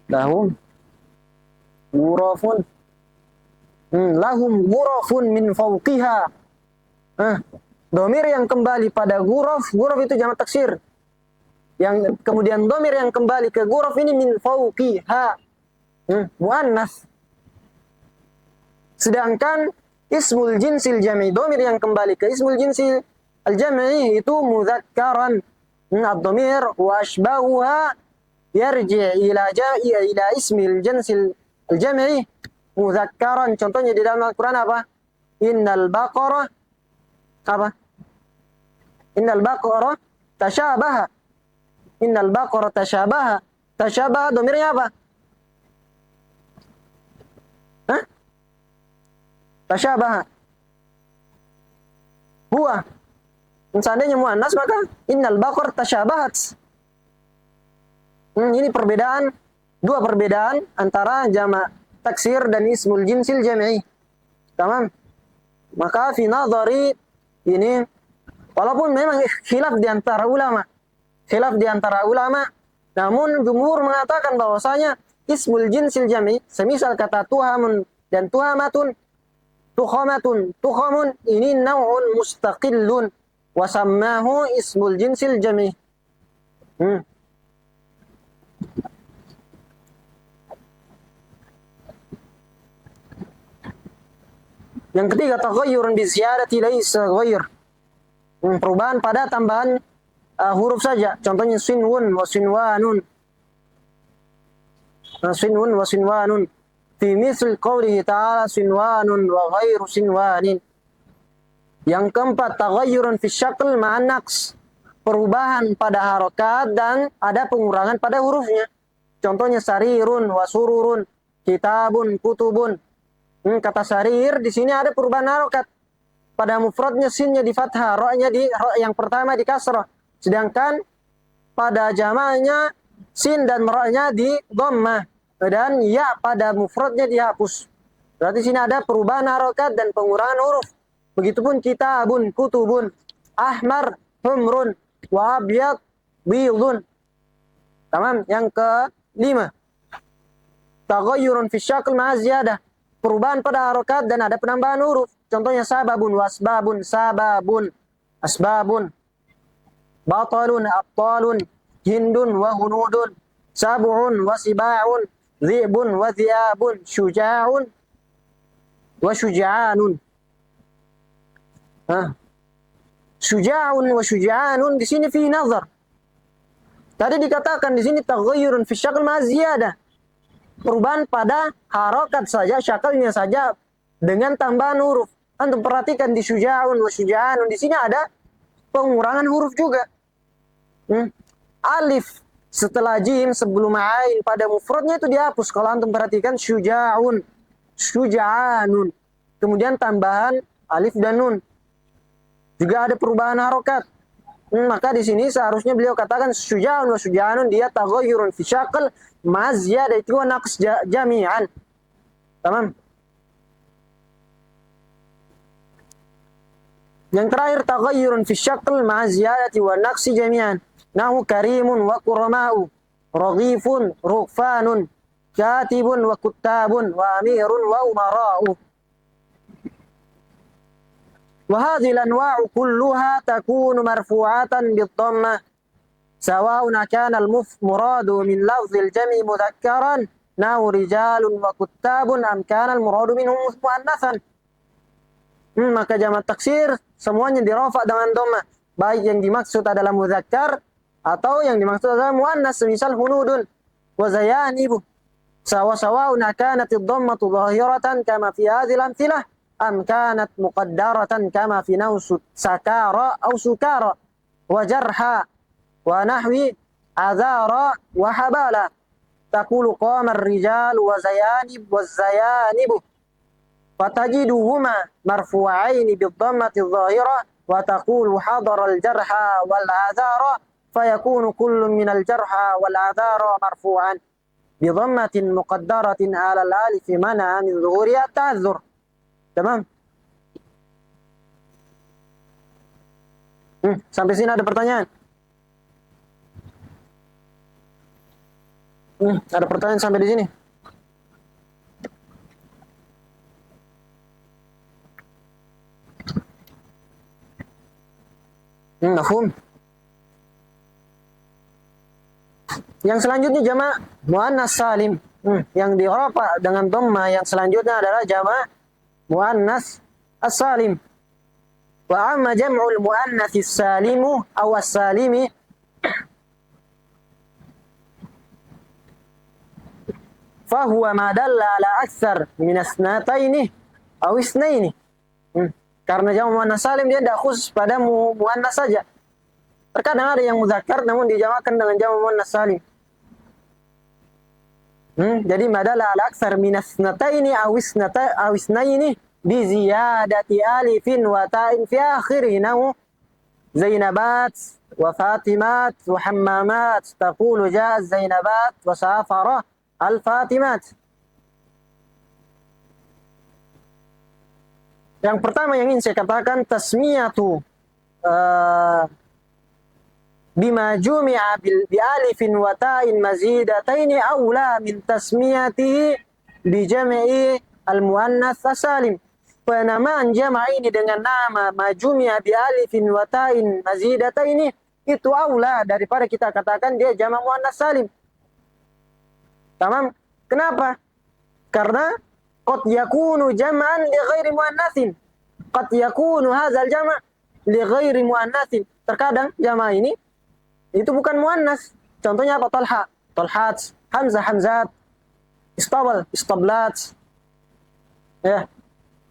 Lahum ghurafun. Lahum ghurafun min fawqiha. Domir yang kembali pada ghuraf itu jamak taksir. Yang kemudian domir yang kembali ke ghuraf ini min fawqiha. Muannas. Sedangkan ismul jinsil jam'i, domir yang kembali ke ismul jinsil al-jam'i itu mudhakkaran. Ad-domir wa ashbahuha yarji' ila ismil jinsil al-jam'i mudzakkaran. Contohnya di dalam Al-Quran apa? Innal baqarah apa? Innal baqarah tasyabaha. Innal baqarah tasyabaha. Tasyabaha domirnya apa? Hah? Tasyabaha. Huwa. Seandainya muannas maka innal baqarah tasyabahat. Ini perbedaan, dua perbedaan antara jamak taksir dan ismul jinsil jami'i. Tamam? Maka fi nadhari ini walaupun memang khilaf di antara ulama, namun jumhur mengatakan bahwasanya ismul jinsil jami, semisal kata tuhamun dan tuhamatun, tukhamun ini naw'un mustaqillun wa sammahu ismul jinsil jami. Yang ketiga, taghayyurun bi ziyadati laysa ghair. Perubahan pada tambahan huruf saja. Contohnya sinwun wa sinwanun. Sinwun wa sinwanun. Fi misl qawlihi ta'ala sinwanun wa ghairu sinwanin. Yang keempat, taghayyurun fi syakl ma'an naqs. Perubahan pada harokat dan ada pengurangan pada hurufnya. Contohnya sarirun wa sururun, kitabun, kutubun. Kata sarir di sini ada perubahan harokat. Pada mufradnya sinnya di fathah, ro-nya di ro yang pertama di kasrah. Sedangkan pada jamaknya sin dan ro-nya di dhammah dan ya pada mufradnya dihapus. Berarti sini ada perubahan harokat dan pengurangan huruf. Begitupun kitabun, kutubun, ahmar, humrun, wa abyad, bidun. Tamam? Yang kelima, taghayyurun fi syakl ma'a ziyadah. Perubahan pada harokat dan ada penambahan huruf. Contohnya sababun, wasbabun, sababun, asbabun, batalun, abtalun, hindun, wa hunudun, sab'un, wa siba'un, dhi'bun, wa dhi'abun, syuja'un, wa syuja'anun. Syuja'un wa syuja'anun di sini fi nazar. Tadi dikatakan di sini taghayyurun fi syakl ma ziyadah. Perubahan pada harokat saja, syakalnya saja dengan tambahan huruf. Antum perhatikan di syuja'un wa syuja'anun di sini ada pengurangan huruf juga. Alif setelah jim sebelum ain pada mufradnya itu dihapus. Kalau antum perhatikan syuja'un, syuja'anun. Kemudian tambahan alif dan nun. Juga ada perubahan harokat. Maka di sini seharusnya beliau katakan syuja'un wa syuja'anun dia taghayyurun fi syakl ma ziyadati wa naqs jami'an. Tamam? Yang terakhir taghayyurun fi syakl ma ziyadati wa naqs jami'an. Nahu karimun wa kurama'u, raghifun, rukfanun, katibun wa kuttabun, wa amirun wa umara'u. وهذه الأنواع كلها تكون مرفوعة بالضمة سواء كان المراد من لفظ الجمع مذكرا نحو رجال وكتاب أم كان المراد منهم مؤنثا. Maka jamak taksir semuanya dirafa dengan dhammah, baik yang dimaksud adalah muzakkar atau yang dimaksud adalah muannas, semisal hunudun wa zayanibu. Sawa-sawa'un kanat ad-dhammatu dhahiratan kama fi hadhihi al-amthilah am kanat muqaddaratan kama fi naus sakara au sukara wa jarha wa nahwi azara wa habala. Taqulu qama ar-rijal wa zayanib wa zayanib fatajiduhuma marfu'ain bid-dhammati adh-dhahirah wa taqulu hadara al-jarha wal azara fayakunu kullun min al-jarha wal azara marfu'an bidhammatin muqaddaratin 'ala al-alif mana min dhuhuriha ta'azzur. Tamam? Sampai sini ada pertanyaan? Ada pertanyaan sampai di sini? Mafhum? Yang selanjutnya jamak muannas salim. Yang dirafa dengan dhamma yang selanjutnya adalah jamak muannas as-salim. Wa amma jam'ul muannas as-salimu aw as-salimi fahuwa ma dalla ala aksar minasnataini aw isnaini. Karena jamak muannas salim dia tidak khusus pada muannas saja. Terkadang ada yang muzakkar namun dijamakkan dengan jamak muannas salim. Jadi madalla ala aksar minasnataini aw isnaini bi ziyadati alifin wa ta'in fi akhirih nahu Zainabat wa Fatimat wa Hammamat taqulu ja'a Zainabat wa safara al-Fatimat. Yang pertama yang ingin saya katakan tasmiyatu bima jumi'a bi alifin wa ta'in mazidataini aula min tasmiyatihi bi jam'i al-muannas salim. Penamaan jama' ini dengan nama majumi'a bi alifin wa ta'in mazidataini itu aula daripada kita katakan dia jama' muannas salim. Tamam? Kenapa? Karena qad yakunu jam'an li ghairi muannatsin. Qad yakunu hadzal jama' li ghairi muannatsin. Terkadang jama' ini itu bukan muannas. Contohnya apa? Talha, talhat, hamzah, hamzat, istabal, istablat. Ya.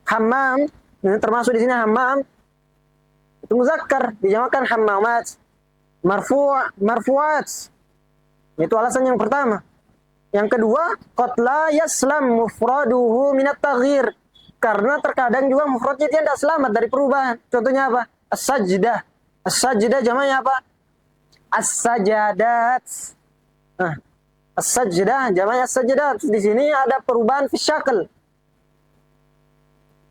Hammam, ini termasuk di sini hammam. Itu muzakkar, dijamakkan hammamat. Marfu'at. Itu alasan yang pertama. Yang kedua, qad la yaslam mufraduhu minat taghyir. Karena terkadang juga mufradnya dia tidak selamat dari perubahan. Contohnya apa? As-sajdah. As-sajdah jamaknya apa? As-sajadat. Nah, as-sajdah jamaknya as-sajadat. Di sini ada perubahan fi syakl.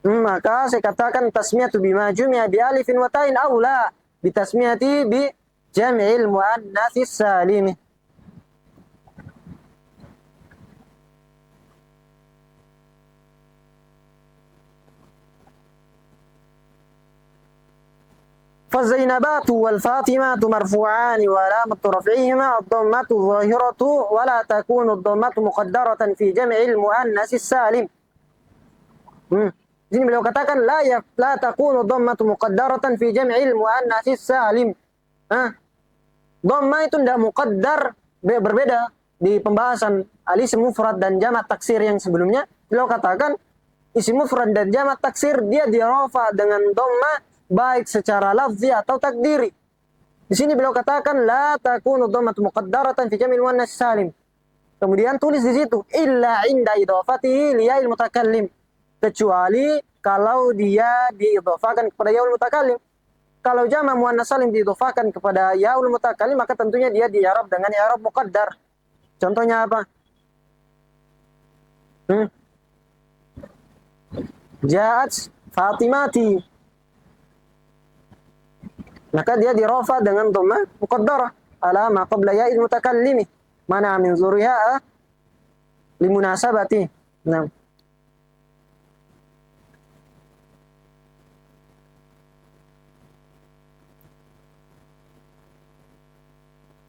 Maka saya katakan tasmiyatu bima jumi'a bi alifin wa ta'in aula bi tasmiyati bi jam'il muannatsis salim. فالزينبات والفاطمات مرفوعان وعلامة رفعهما الضمة الظاهرة ولا تكون الضمة مقدرة في جمع المؤنث السالم. Di sini beliau katakan la takunu dhammatu muqaddaratan fi jam'il muannatsis salim. Dhamma itu tidak muqaddar, berbeda di pembahasan al-isim mufrad dan jamak taksir yang sebelumnya. Beliau katakan isim mufrad dan jamak taksir dia dirafa dengan dhamma baik secara lafzi atau takdiri. Di sini beliau katakan la takunu dhammatu muqaddaratan fi jam'il muannatsis salim. Kemudian tulis di situ illa inda idhafatihi li ya'il mutakallim. Kecuali kalau dia diidhafakan kepada yaul mutakallim. Kalau jama' muannas salim diidhafakan kepada yaul mutakallim, maka tentunya dia di-i'rab dengan i'rab muqaddar. Contohnya apa? Ja'at Fatimati. Maka dia dirafa dengan dhamma muqaddarah ala ma qabla ya'il mutakallimi. Mana min zuriha limunasabati. Nah.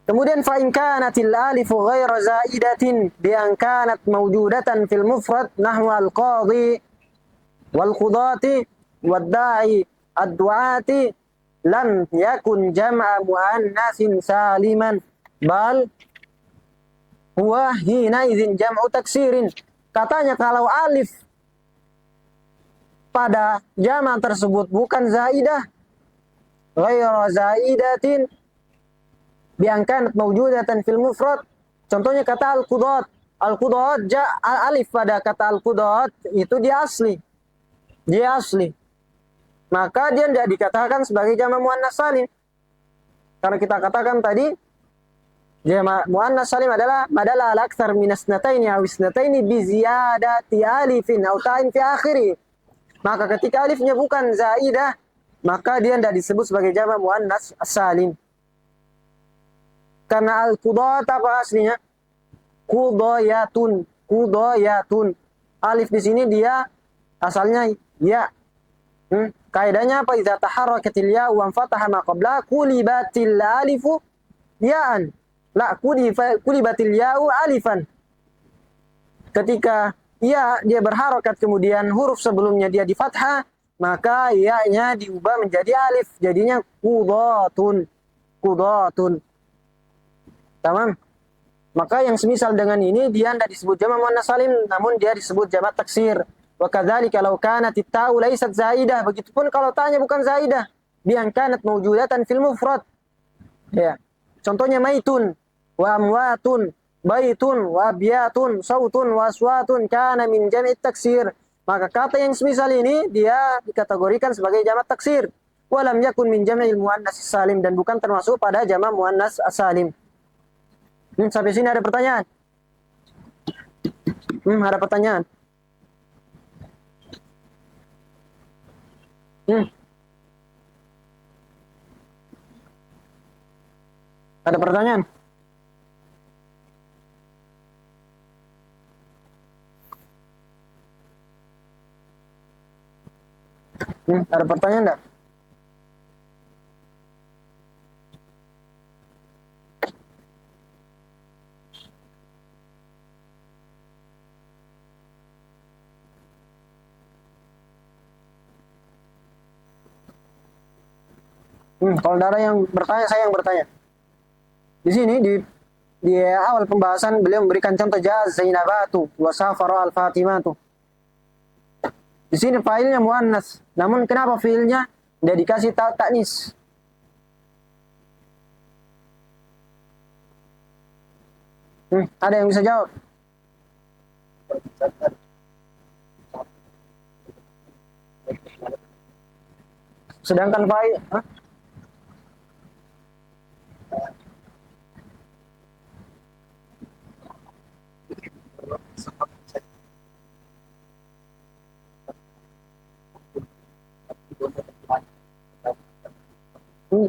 Kemudian fa in kanatil alifu ghairu zaidatin bi an kanat mawjudatan fil mufrad nahwu al-qadhi wal qudati wad da'i ad-du'ati lam yakun jam'a muannatsin saliman bal huwa hina idzin jam'u taksirin. Katanya kalau alif pada jama' tersebut bukan zaidah, ghairu zaidatin biangkan mawjudatan fil mufrad. Contohnya kata al-qudat. Al-qudat alif pada kata al-qudat itu dia asli. Dia asli. Maka dia tidak dikatakan sebagai jama' muannas salim. Karena kita katakan tadi jama' muannas salim adalah madalla ala aktsar min asnataini aw isnataini bi ziyadati alifin aw ta'in fi akhirih. Maka ketika alifnya bukan zaidah, maka dia tidak disebut sebagai jama' muannas salim. Karena al-qudat apa aslinya? Qudayatun. Qudayatun. Alif di sini dia asalnya ya. Kaidahnya apa? Idza taharrakatil ya wa fataha ma qabla qulibatil alifu ya'an. La qulibatil ya'u alifan. Ketika ya dia berharokat kemudian huruf sebelumnya dia di fathah, maka ya-nya diubah menjadi alif. Jadinya qudatun. Qudatun. Tamam? Maka yang semisal dengan ini dia tidak disebut jamak muannas salim, namun dia disebut jamak taksir. Wa kadzalika law kanat at-ta'u laysat zaidah. Begitupun kalau ta'nya bukan zaidah, bi an kanat mawjudatan fil mufrad. Ya. Contohnya maitun wa amwatun, baitun wa abyatun, sautun wa aswatun kana min jami' taksir. Maka kata yang semisal ini dia dikategorikan sebagai jamak taksir. Walam yakun min jam'il muannas salim, dan bukan termasuk pada jamak muannas salim. Sampai sini ada pertanyaan? Ada pertanyaan? Ada pertanyaan? Ada pertanyaan enggak? Kalau ada yang bertanya, saya yang bertanya. Di sini di awal pembahasan beliau memberikan contoh jaz Zainabatu wa safara al-Fatimatu. Di sini failnya muannas, namun kenapa fiilnya dia dikasih ta'nis? Ada yang bisa jawab? Sedangkan fa'il,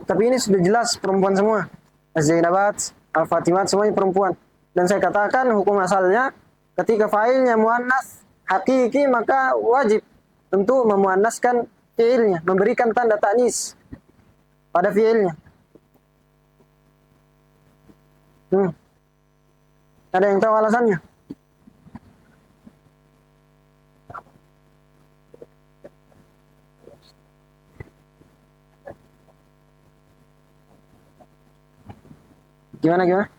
tapi ini sudah jelas perempuan semua. Az-Zainabat, Al-Fatimat semuanya perempuan. Dan saya katakan hukum asalnya ketika fa'ilnya muannas hakiki maka wajib tentu memuannaskan fi'ilnya, memberikan tanda ta'nis pada fi'ilnya. Ada yang tahu alasannya? Gimana? Gimana?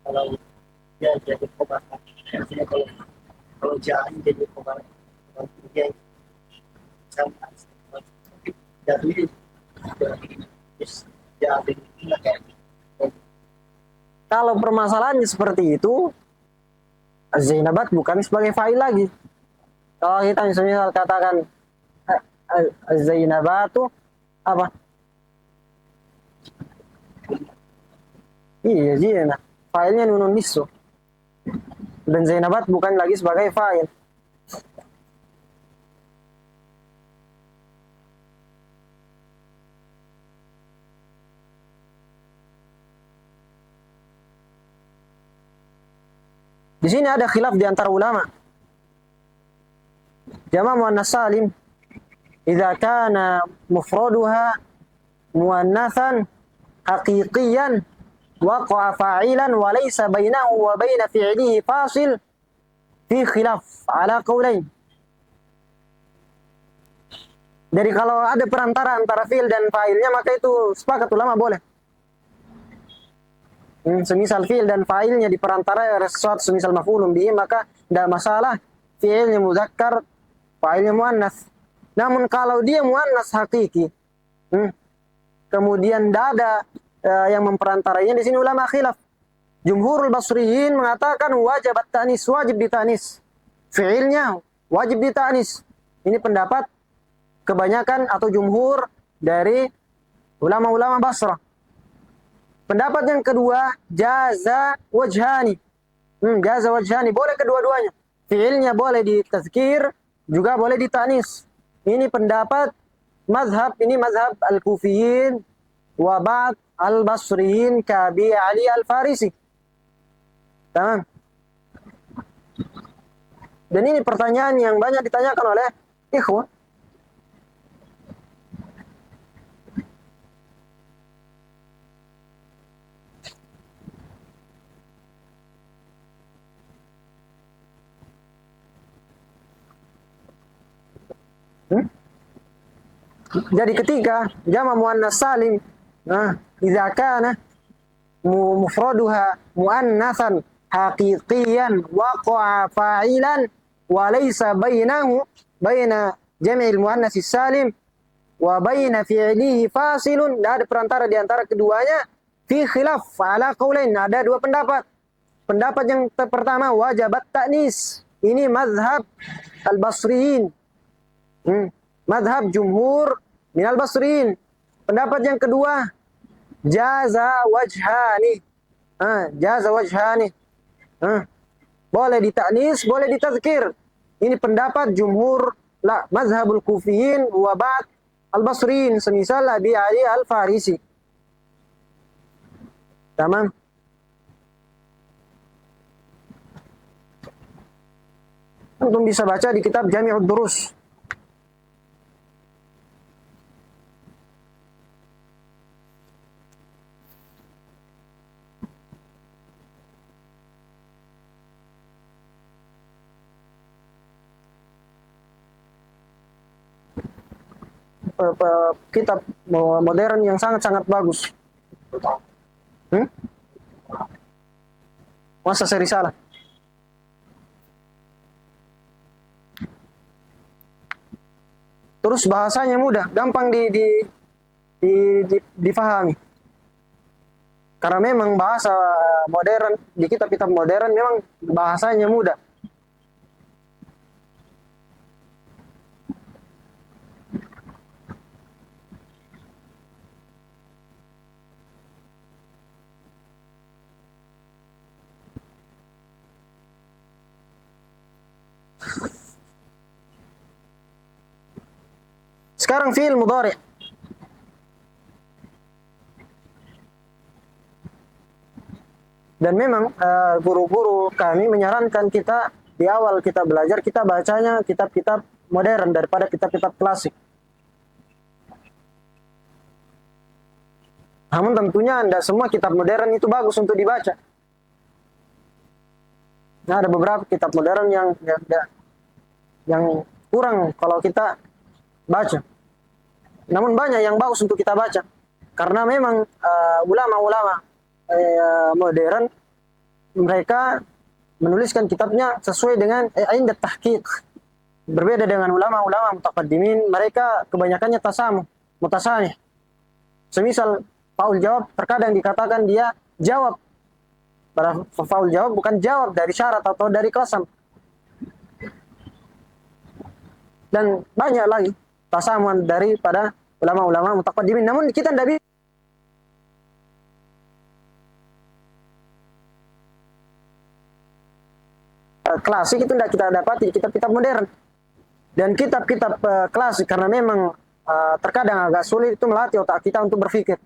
Kalau dia jadi khobar, artinya kalau jahat jadi khobar, kalau dia sama jadi Kalau permasalahannya seperti itu, Az-Zainabat bukan sebagai fa'il lagi. Kalau kita misalnya katakan Az-Zainabatu apa? Iya, Zina. Fa'ilnya nunun nissu. Dan Zainabat bukan lagi sebagai fa'il. Di sini ada khilaf di antara ulama. Jama' muannas salim idza kana mufraduha muannatsan haqiqiyan waqa'a fa'ilan wa laysa bainahu wa baina fi'lihi fasil fi khilaf ala qaulain. Jadi kalau ada perantara antara fi'il dan fa'ilnya maka itu sepakat ulama boleh. Semisal fi'il dan fa'ilnya di perantara sesuatu semisal maf'ulun bihi maka tidak masalah fi'ilnya muzakkar, fa'ilnya muannas. Namun kalau dia muannas hakiki, kemudian tidak ada yang memperantarainya, di sini ulama khilaf. Jumhurul Basriyin mengatakan wajib at-ta'nis, wajib ditanis. Fi'ilnya wajib ditanis. Ini pendapat kebanyakan atau jumhur dari ulama-ulama Basrah. Pendapat yang kedua, jaza wajhani. Jaza wajhani, boleh kedua-duanya. Fi'ilnya boleh ditazkir, juga boleh ditanis. Ini pendapat mazhab, ini mazhab al-Kufiyin wa ba'd al-Basriyin kabi Ali al-Farisi. Tamam. Dan ini pertanyaan yang banyak ditanyakan oleh ikhwan. Hmm? Jadi ketika jama muannas salim, idza kana mufraduha muannatsan haqiqiyan waqa'a fa'ilan wa laysa baina jam'il muannas salim wa baina fi'lihi fasilun, tidak ada perantara di antara keduanya, fi khilaf ala qaulain, ada dua pendapat. Pendapat yang pertama wajabat ta'nis, ini mazhab al-Basriyin, madhab jumhur minal basriin. Pendapat yang kedua, jaza wajhani. Jaza wajhani. Boleh ditaknis, boleh ditazkir. Ini pendapat jumhur, la mazhabul kufiyin wa ba'd al-basriin, semisal Abi Ali al-Farisi. Tamam. Antum bisa baca di kitab Jami'ud Durus. Kitab modern yang sangat-sangat bagus. Masa seri salah. Terus bahasanya mudah, gampang difahami. Karena memang bahasa modern, di kitab-kitab modern memang bahasanya mudah. Sekarang fi'il mudhari'. Dan memang guru-guru kami menyarankan kita di awal kita belajar, kita bacanya kitab-kitab modern daripada kitab-kitab klasik. Namun tentunya tidak semua kitab modern itu bagus untuk dibaca. Nah, ada beberapa kitab modern yang kurang kalau kita baca. Namun banyak yang bagus untuk kita baca. Karena memang ulama-ulama modern, mereka menuliskan kitabnya sesuai dengan inda tahqiq. Berbeda dengan ulama-ulama mutaqaddimin, mereka kebanyakannya tasamuh, mutasanih. Semisal faul jawab, terkadang dikatakan dia jawab. Pada faul jawab bukan jawab dari syarat atau dari qasam. Dan banyak lagi tasamuan daripada ulama-ulama mutaqaddimin. Namun kita tidak bisa klasik itu tidak kita dapati di kitab-kitab modern. Dan kitab-kitab klasik karena memang terkadang agak sulit itu melatih otak kita untuk berpikir.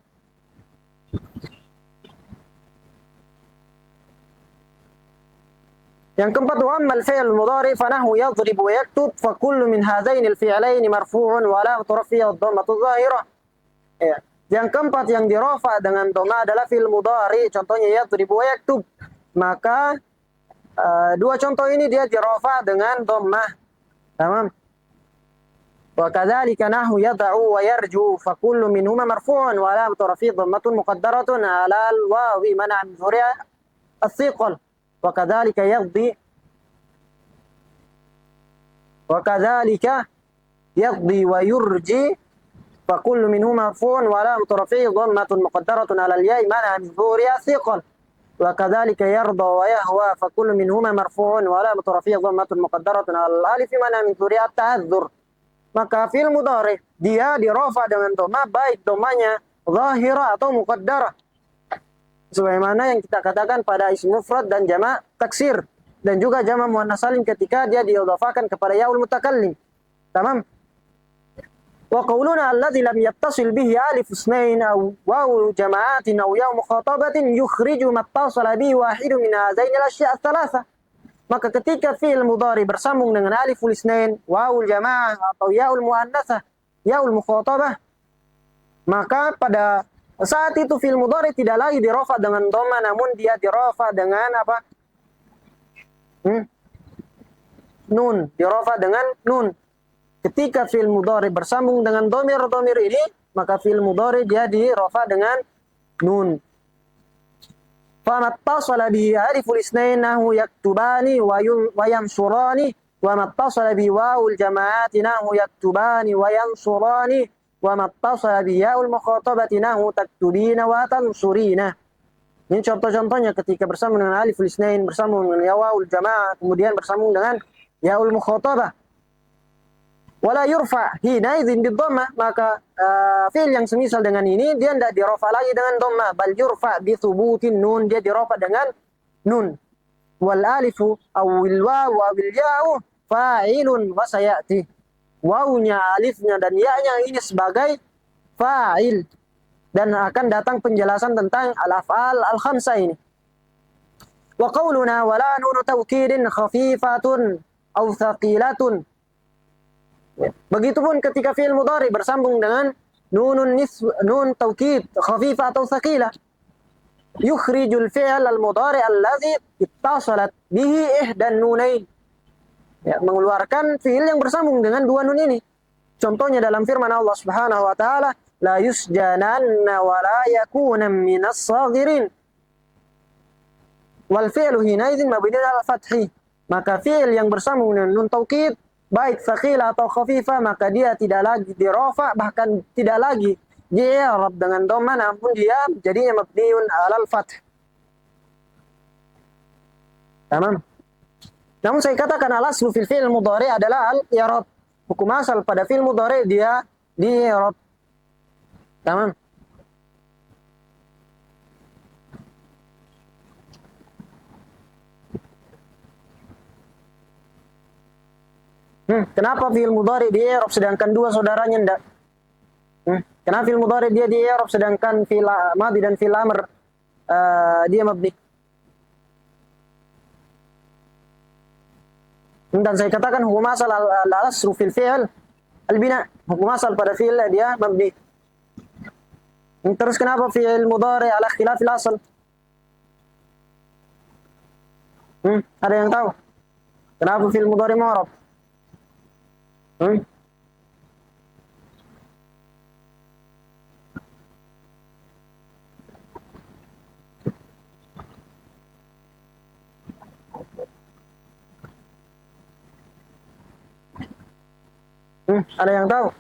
Yang keempat, wa ammal fi'l mudhari fa nahu yadrib wa yaktub fa kullu min hadain al-fi'lain marfu'un wa la turfiya ad-dhammatu dhahirah. Ya. Yang keempat yang dirafa dengan dhamma adalah fi'l mudhari, contohnya yadrib wa yaktub. Maka dua contoh ini dia dirafa dengan dhammah. Tamam. Wa kadzalika nahu yad'u wa yarju fa kullu minhuma marfu'un wa la turfiya dhammatun muqaddaratun 'ala al-wawi man'a min dhuri'a as-siqal. وكذلك يقضي ويرجي فكل منهما مرفوع وعلامة رفعه ضمة مقدرة على الياء منع من ظهورها ثقل وكذلك يرضى ويهوى فكل منهما مرفوع وعلامة رفعه ضمة مقدرة على الألف منع من ظهورها التعذر. Maka fi'il mudhari dia dirafa dengan dhamma baik dhammanya zahirah atau muqaddarah. Sebagaimana yang kita katakan pada isim mufrad dan jama' taksir dan juga jama' muannas salim ketika dia diidhafakan kepada yaul mutakallim. Tamam? Wa qauluna alladzi lam yattasil bihi alif itsnain aw waw jama'atin aw yaw mukhatabatin yukhriju ma ittasala bihi wahidun min hadzain al-asya' ats-tsalatsa. Maka ketika fi'il mudhari bersambung dengan aliful itsnain, wawul jama'ah atau yaul muannasah, yaul mukhatabah, maka pada saat itu fi'il mudhari tidak lagi dirafa dengan dhamma, namun dia dirafa dengan apa? Nun, dirafa dengan nun. ketika fi'il mudhari bersambung dengan dhamir ini, maka fi'il mudhari dia dirofa dengan nun. Famattasala bihi aliful isnain nahu yaktubani wa yansurani wa mattasala bi wawul jama'ati nahu yaktubani wa yansurani wa mattasala bi ya'ul mukhatabati nahu taktubina wa tansurina. Ini contoh-contohnya ketika bersambung dengan aliful isnain, bersambung dengan ya wawul jama'ah, kemudian bersambung dengan ya'ul mukhatabah. Wala yurfa hina idzin bidhammah, maka fi'il yang semisal dengan ini dia tidak dirofa lagi dengan dhammah, bal yurfa bi thubutin nun, dia dirofa dengan nun. Wal alifu awil wawu awil ya'u fa'ilun wa sayati. Wawunya, alifnya dan ya-nya ini sebagai fa'il, dan akan datang penjelasan tentang al-af'al al-khamsah ini. Wa qauluna wala nunu tawkidin khafifatun aw thaqilatun. Begitupun ketika fi'il mudhari bersambung dengan nun taukid khafifah atau thaqila, yukhrijul fi'l al-mudhari alladhi ittasalat bihi ihdan nunain. Ya, mengeluarkan fi'il yang bersambung dengan dua nun ini. Contohnya dalam firman Allah Subhanahu wa taala, la yusjananna wa la yakuna minas saghirin. Wal fi'lu hina idzin mabniun al fathi. Maka fi'il yang bersambung dengan nun taukid baik thaqila atau khafifah, maka dia tidak lagi dirofa, bahkan tidak lagi di-i'rab dengan dhamma, namun dia jadinya mabniun alal fath. Tamam. Namun saya katakan al-aslu fil fi'il mudhari adalah al-i'rab. Hukum asal pada fi'il mudhari dia di-i'rab. Tamam. Kenapa fi'il mudhari di-i'rab sedangkan dua saudaranya enggak? Kenapa fi'il mudhari dia di-i'rab sedangkan fi'il madhi dan fi'il amr dia mabni? Dan saya katakan hukum asal al-aslu fil fi'il al-bina. Hukum asal pada fi'il dia mabni. Terus kenapa fi'il mudhari ala khilafil asal? Ada yang tahu? Kenapa fi'il mudhari mu'rab? Ada yang tahu?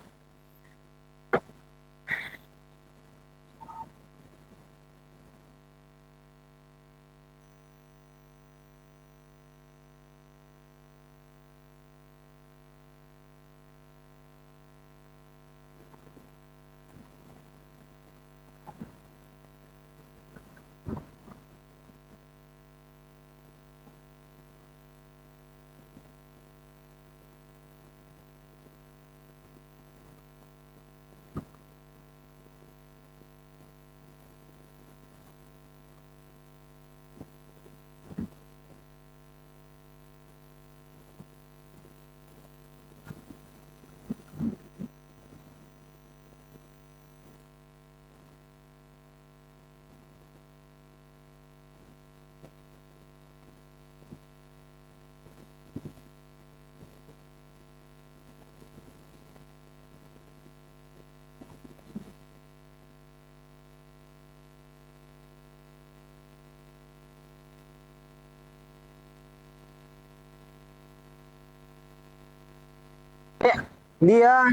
Dia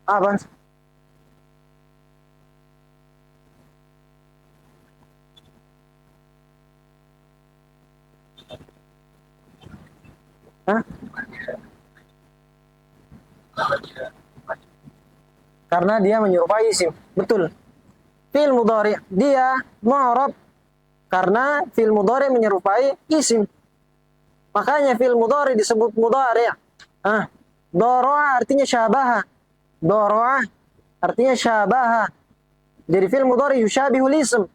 apa? Hah? Karena dia menyerupai isim. Betul. Fi'il mudhari dia mu'rab karena fi'il mudhari menyerupai isim. Makanya fi'il mudhari disebut mudhari. Doro'a artinya syabaha. Doro'a artinya syabaha. Jadi fi'il mudhari yushabihul ism.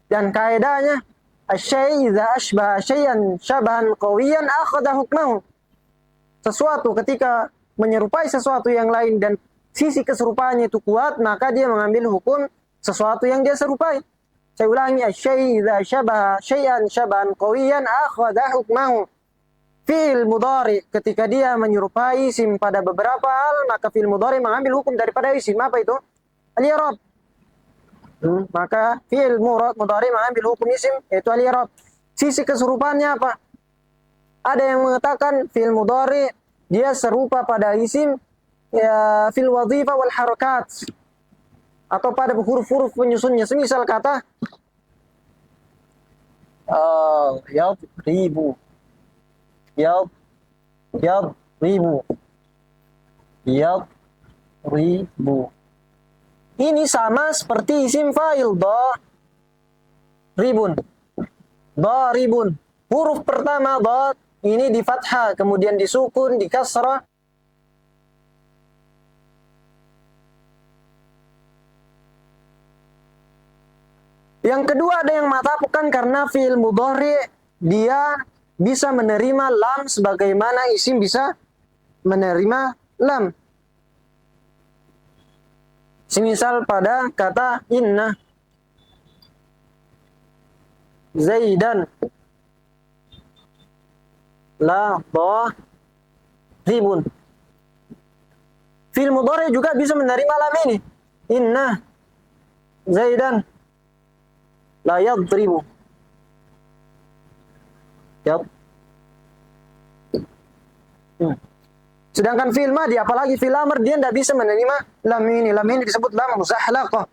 Dan kaidahnya asy-syai' idza asbaha syai'an syabahan qawiyan akhadha hukmahu. Sesuatu ketika menyerupai sesuatu yang lain dan sisi keserupaannya itu kuat, maka dia mengambil hukum sesuatu yang dia serupai. Saya ulangi, asy-syai' idza asbaha syai'an syabahan qawiyan akhadha hukmahu. fi'il mudhari ketika dia menyerupai isim pada beberapa hal, maka fi'il mudhari mengambil hukum daripada isim. Apa itu? Al-i'rab. Maka fi'il mudhari mengambil hukum isim, yaitu al-i'rab. Sisi keserupaannya apa? Ada yang mengatakan fi'il mudhari dia serupa pada isim ya, fil wadhifah wal harakat, atau pada huruf-huruf penyusunnya. Semisal kata yadribu, yadribu, yadribu. Ini sama seperti isim fa'il ribun. Ribun. Huruf pertama ini di fathah, kemudian disukun, di kasrah. Yang kedua ada yang mengatakan karena fi'il mudhari dia bisa menerima lam sebagaimana isim bisa menerima lam. Semisal pada kata inna Zaidan la ribun. Fi'il mudhari juga bisa menerima lam ini. Inna Zaidan la yadribu. Sedangkan fi'il madhi, apalagi fi'il amr, dia tidak bisa menerima lam ini. Lam ini disebut lam muzahlaqah.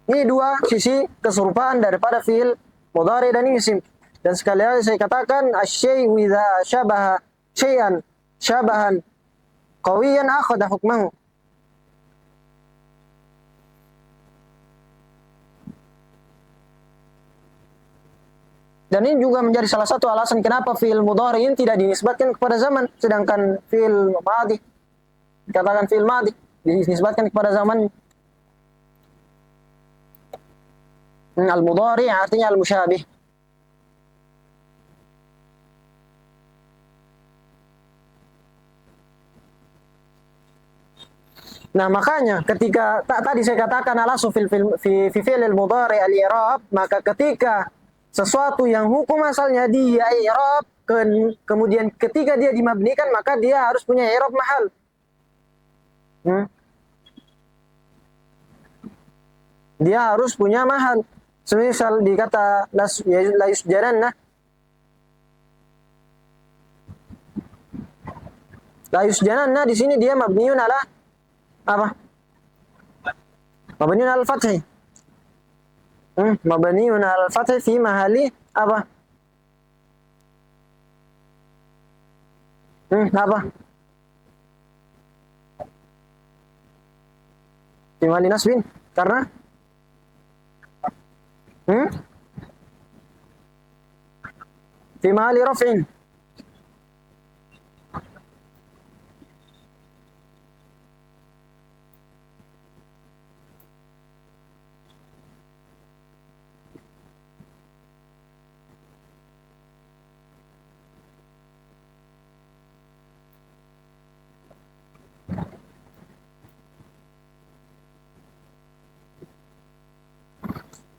Ini dua sisi keserupaan daripada fi'il mudhari dan isim. Dan sekali lagi saya katakan asy-syai'u idza syabaha syai'an syabahan qawiyan akhadha hukmahu. Dan ini juga menjadi salah satu alasan kenapa fi'il mudhari ini tidak dinisbatkan kepada zaman, sedangkan fi'il madhi, dikatakan fi'il madhi, dinisbatkan kepada zaman. Al-mudhari artinya al-musyabih. Nah, makanya ketika tadi saya katakan alasu fi fi'il mudhari al-i'rab, maka ketika sesuatu yang hukum asalnya dia i'rab, kemudian ketika dia dimabnikan maka dia harus punya i'rab mahal. Dia harus punya mahal. Semisal dikata la yusjananna, la yusjananna di sini dia mabniun ala apa? Mabniun ala al-fath. Mabniun ala al-fath fi mahali apa? Apa? Fi mahali nasbin. Karena fi mahali raf'in.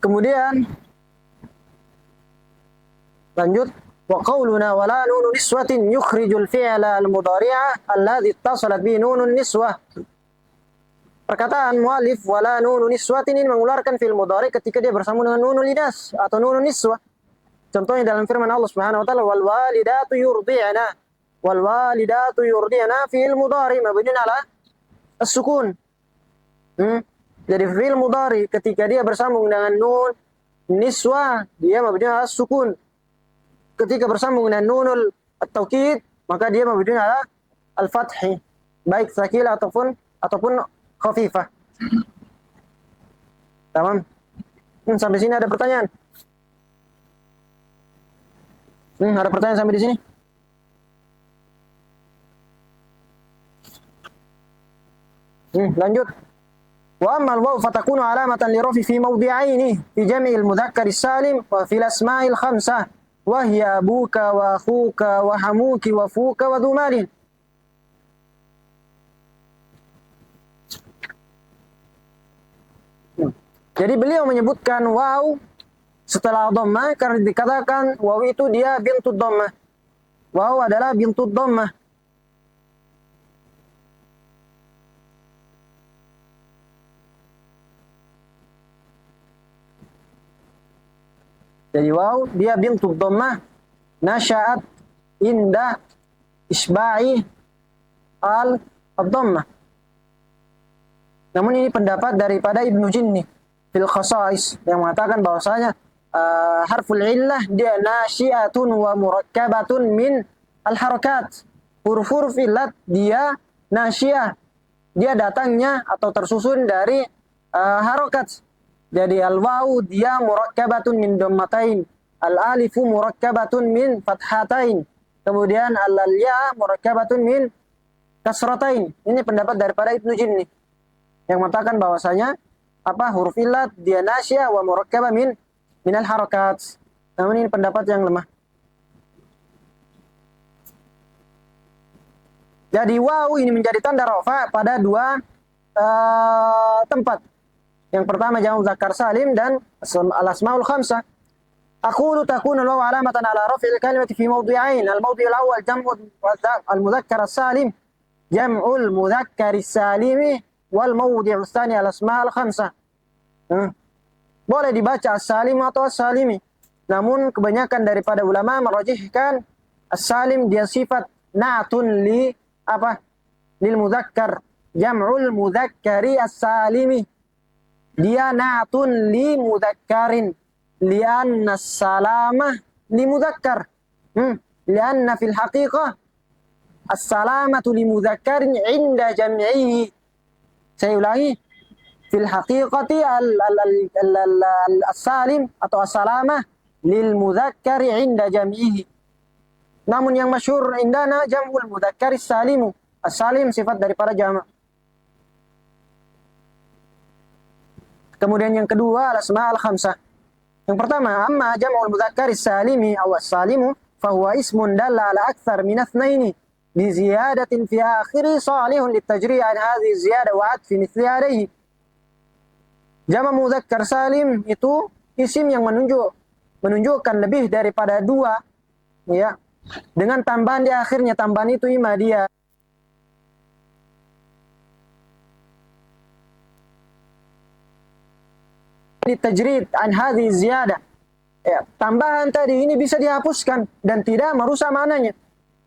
Kemudian lanjut, wa qauluna wala nunu niswatin yukhrijul fi'la al-mudhari'a alladhi ittasalat bi nunun niswah. Perkataan muallif wala nunu niswatin ini mengeluarkan fi'il mudhari ketika dia bersambung dengan nunul inas atau nunun niswah. Contohnya dalam firman Allah Subhanahu wa taala, wal walidatu yurdi'na. Wal walidatu yurdi'na fi'il mudhari mabniun ala as-sukun. Jadi fi'il mudhari ketika dia bersambung dengan nun niswah, dia mabniun ala sukun. Ketika bersambung dengan nunul at-taukid, maka dia mabniun ala al-fathi, baik sakilah ataupun khafifah. Tamam? Sampai sini ada pertanyaan? Ada pertanyaan sampai di sini? Lanjut. Wa ammal waw fatakunu alamatan lirafi fi mawdi'aini fi jam'il mudzakkar salim wa fil asma'il khamsah wa hiya abuka wa akhuka wa hamuki wa fuka wa dhumalin. Jadi beliau menyebutkan waw setelah dhammah karena dikatakan waw itu dia bintud dhammah. Waw adalah bintud dhammah. Jadi waw dia bintud dhammah nasya'at inda isba'i al-dhammah. Namun ini pendapat daripada Ibnu Jinni fil Khasa'is yang mengatakan bahwasanya harful illah dia nasyiatun wa murakkabatun min al-harakat. Huruf-huruf illat dia nasyiyah. Dia datangnya atau tersusun dari harokat. Jadi al-wawu dia murakkabatun min dhammatain. Al-alifu murakkabatun min fathatain. Kemudian al-ya murakkabatun min kasratain. Ini pendapat daripada Ibnu Jinni yang mengatakan bahwasanya huruf illat dia nasyiyah wa murakkabah min al-harakat. Namun ini pendapat yang lemah. Jadi waw ini menjadi tanda rafa pada dua tempat. Yang pertama jamak muzakkar salim dan al-asmaul khamsah. Aqulu takunu al-waw alamatan ala raf'il kalimati fi mawdi'ain. Al-mawdi' al-awwal jam'u al-mudzakkar as-salim, jam'ul mudzakkar as-salimi wal mawdi'u ats-tsani al-asma' al-khamsah. Boleh dibaca as-salim atau as-salimi. Namun kebanyakan daripada ulama merajihkan as-salim dia sifat na'tun li lil mudzakkar, jam'ul mudzakkari as-salimi. Dia na'tun li mudzakkarin li'anna as-salamah li mudzakkar. Li'anna fil haqiqah as-salamatu li mudzakkarin 'inda jam'ihi. Saya ulangi, fil haqiqati as-salim atau as-salamah lil mudzakkari 'inda jam'ihi. Namun yang masyhur indana jam'ul mudzakkari salimu. As-salim sifat daripada jamak. Kemudian yang kedua al-asma' al-khamsah. Yang pertama, amma jam'ul mudzakkari salimi aw as-salimu fahuwa ismun dalla ala akthar min itsnaini bi ziyadatin fi akhiri salihun litajri' an hadhihi ziyadah wa 'atfi mithli alayhi. Jamak mudzakkar salim itu isim yang menunjukkan lebih daripada dua, ya. Dengan tambahan di akhirnya, tambahan itu ima dia ditajrid an hadhihi ziyadah. Ya, tambahan tadi ini bisa dihapuskan dan tidak merusak maknanya.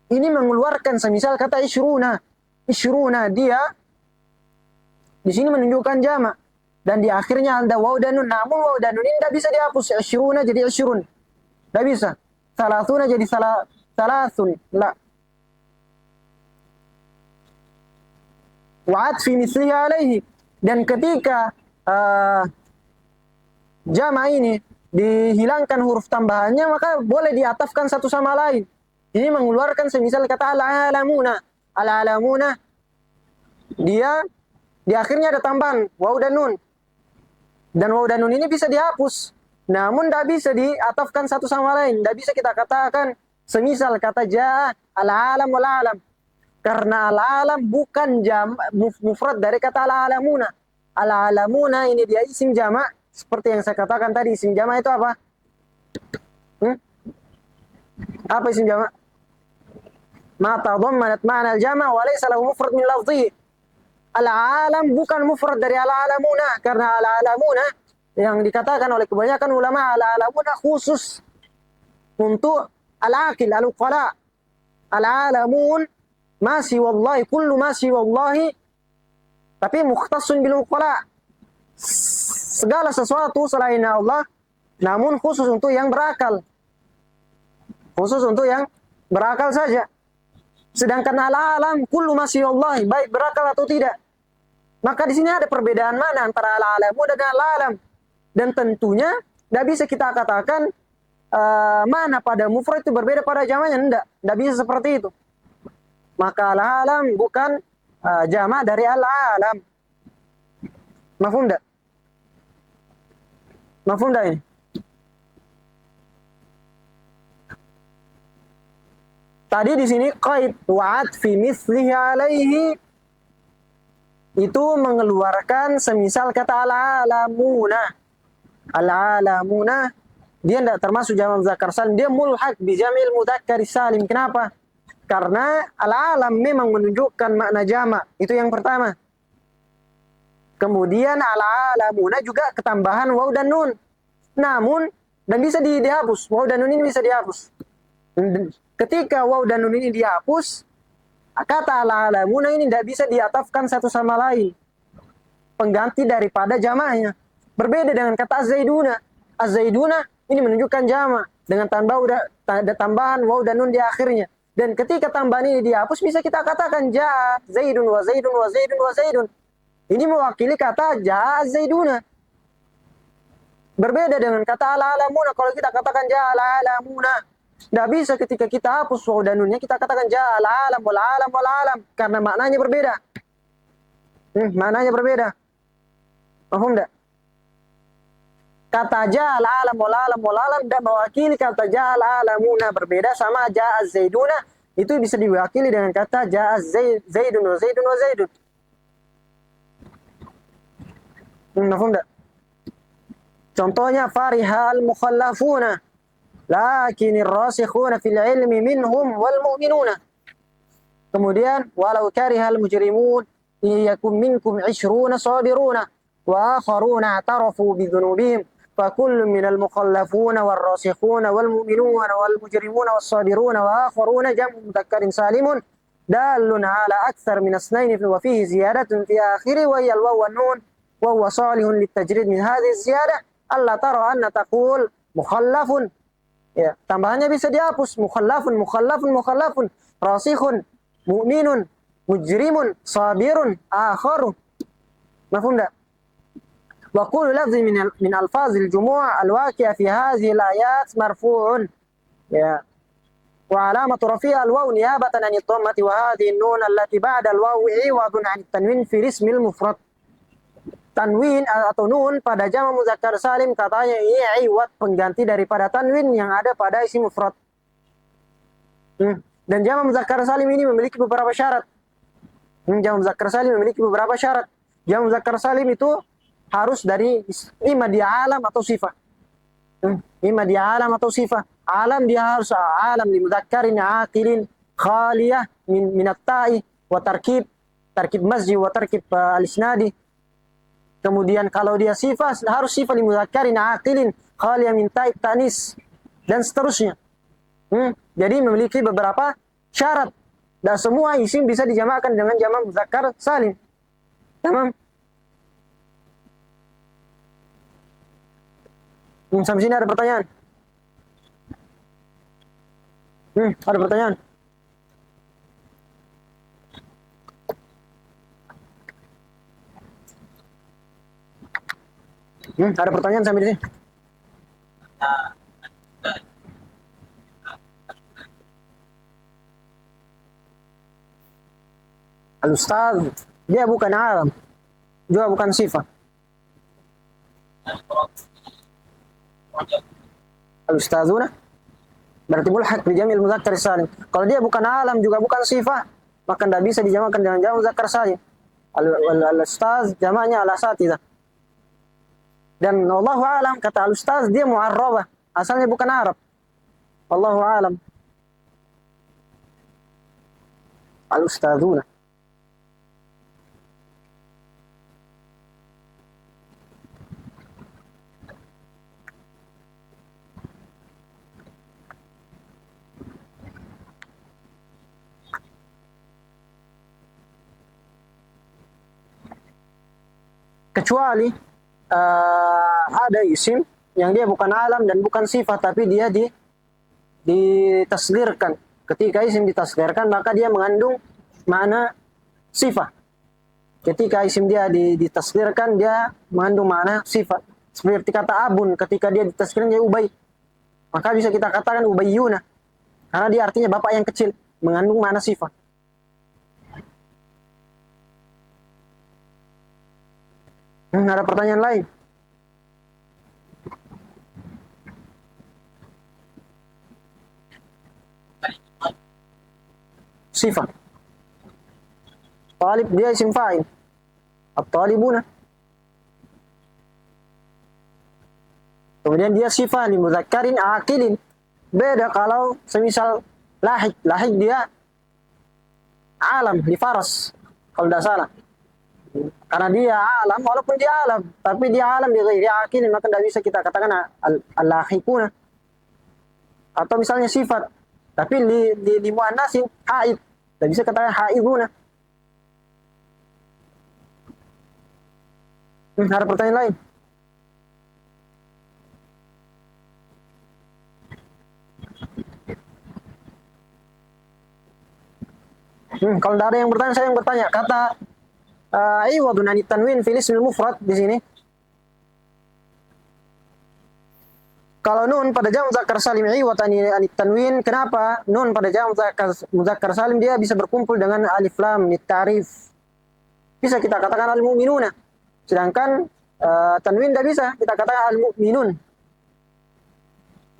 Ini mengeluarkan semisal kata isyruna. Isyruna dia di sini menunjukkan jamak dan di akhirnya ada waw dan nun. Namun waw dan nun ini tidak bisa dihapus. Isyruna jadi isyrun. Tidak bisa. Salasuna jadi salasun. La. Wa'at fi misliha alaihi. Dan ketika jamak ini dihilangkan huruf tambahannya, maka boleh diatafkan satu sama lain. Ini mengeluarkan semisal kata al-alamuna. Al-alamuna dia di akhirnya ada tambahan waw dan nun. Dan waw dan nun ini bisa dihapus. Namun tidak bisa diatafkan satu sama lain. Tidak bisa kita katakan semisal kata ja'a al-alam wal-alam. Karena al-alam bukan mufrad dari kata al-alamuna. Al-alamuna ini dia isim jamak. Seperti yang saya katakan tadi, isim jamak itu apa? Apa isim jamak? Ma tadammanat ma'na al-jama' wa laysa lahu mufrad min lafdhihi. Al-alam bukan mufrad dari al-alamuna, karena al-alamuna yang dikatakan oleh kebanyakan ulama al-alamuna khusus untuk al-aqil, al-uqala. Al-alamun masih wallahi, kullu masih wallahi, tapi mukhtassun bil uqala. Segala sesuatu selain Allah, namun khusus untuk yang berakal. Khusus untuk yang berakal saja. Sedangkan al-alam kullu masih Allah, baik berakal atau tidak. Maka di sini ada perbedaan mana antara al-alamu dan al-alam. Dan tentunya tidak bisa kita katakan mana pada mufrad itu berbeda pada jamaknya. Tidak bisa seperti itu. Maka al-alam bukan jamak dari al-alam. Mafhum tidak? Mafhum tidak ini? Tadi di sini qaid wa'at fi mislihi alaihi itu mengeluarkan semisal kata al-alamuna. Al-alamuna dia tidak termasuk jamak muzakkar salim, dia mulhaq bi jam'il mudzakkar salim. Kenapa? Karena al-alam memang menunjukkan makna jamak. Itu yang pertama. Kemudian al-alamuna juga ketambahan waw dan nun. Namun dan bisa dihapus. Waw dan nun ini bisa dihapus. Ketika waw dan nun ini dihapus, kata al-alamuna ini tidak bisa diatafkan satu sama lain. Pengganti daripada jamaknya. Berbeda dengan kata az-zaiduna. Az-zaiduna ini menunjukkan jamak dengan tambahan waw dan nun di akhirnya. Dan ketika tambahan ini dihapus, bisa kita katakan ja'a zaidun wa zaidun wa zaidun wa zaidun. Ini mewakili kata ja'a zaiduna. Berbeda dengan kata al-alamuna. Kalau kita katakan ja'a al-alamuna, tidak bisa ketika kita hapus waw dan nunnya, kita katakan ja'a al-alam wal alam wal alam. Karena maknanya berbeda. Maknanya berbeda. Paham tidak? Kata ja'a al-alam wal alam wal alam dan mewakili kata ja'a al-alamuna, berbeda sama ja'a zaiduna. Itu bisa diwakili dengan kata ja'a zaidun wa zaidun wa zaidun. Paham tak? Contohnya farihal mukhallafuna lakinir rasikhuna fil ilmi minhum wal mu'minuna. Kemudian walau karihal mujrimun yakum minkum 20 sabiruna wa akharuna atarafu bi dhunubihim فكل من المخلفون والراسخون والمؤمنون والمجرمون والصابرون وآخرون جمع مذكر سالم دال على أكثر من اثنين وفيه زيادة في آخره وهي الواو والنون وهو صالح للتجريد من هذه الزيادة ألا ترى أن تقول مخلف ya, tambahannya bisa dihapus mukhallafun mukhallafun mukhallafun rasikhun mu'minun mujrimun sabirun akharun. Mafhum tak? وكل لفظ من ألفاظ الجموع الواقع في هذه الآيات مرفوع وعلامة رفيع الواو نيابة عن الضمة وهذه النون التي بعد الواو عوض عن التنوين في الاسم المفرد. Tanwin atau nun pada jamak muzakkar salim katanya ini iwad, pengganti daripada tanwin yang ada pada isim mufrad. Dan jamak muzakkar salim ini memiliki beberapa syarat. Jamak muzakkar salim memiliki beberapa syarat. Jamak muzakkar salim itu harus dari ima dia alam atau sifat. Ima dia alam atau sifat. Alam dia harus alam li mudzakkarin aqilin khaliyah min at-ta'i wa tarkib masjid wa tarkib al-isnadi. Kemudian kalau dia sifat harus sifat li mudzakkarin aqilin khaliyah min ta'i tanis dan seterusnya. Jadi memiliki beberapa syarat. Dan semua isim bisa dijamakkan dengan jamak muzakkar salim. Tamam? Sampai sini ada pertanyaan? Ada pertanyaan? Ada pertanyaan sampai di sini? Al-Ustaz, dia bukan alam, juga bukan sifat. Al-Ustazuna berarti mulhaq bi jamil mudzakkar salim. Kalau dia bukan alam juga bukan sifat, maka tidak bisa dijamakkan dengan jamak mudzakkar salim. Al-Ustaz jamaknya al-asatidzah. Dan wallahu alam kata al-Ustaz dia mu'arrabah, asalnya bukan Arab. Wallahu alam. Al-Ustazuna. Kecuali ada isim yang dia bukan alam dan bukan sifat, tapi dia ditasghirkan. Ketika isim ditasghirkan maka dia mengandung makna sifat. Ketika isim dia ditasghirkan dia mengandung makna sifat. Seperti kata abun, ketika dia ditasghirkan dia ubay. Maka bisa kita katakan ubayyuna. Karena dia artinya bapak yang kecil, mengandung makna sifat. Ada pertanyaan lain? Sifat. Talib dia isim fa'il. At-talibuna. Kemudian dia sifat li mudzakkarin aqilin. Beda kalau semisal lahik. Lahik dia alam di faras kalau tidak salah. Karena dia alam, walaupun dia alam, tapi dia alam di ghairi aqilin, maka tidak bisa kita katakan al-lahikuna. Atau misalnya sifat, tapi li muannasin haid, tidak bisa katakan haiduna. Ada pertanyaan lain? Kalau tidak ada yang bertanya, saya yang bertanya. Kata iwadun anit tanwin fil ismil mufrad di sini. Kalau nun pada jam muzakkar salim iwad anit tanwin, kenapa nun pada jam muzakkar salim dia bisa berkumpul dengan alif lam nit ta'rif? Bisa kita katakan al-mu'minuna. Sedangkan tanwin tidak bisa kita katakan al-mu'minun.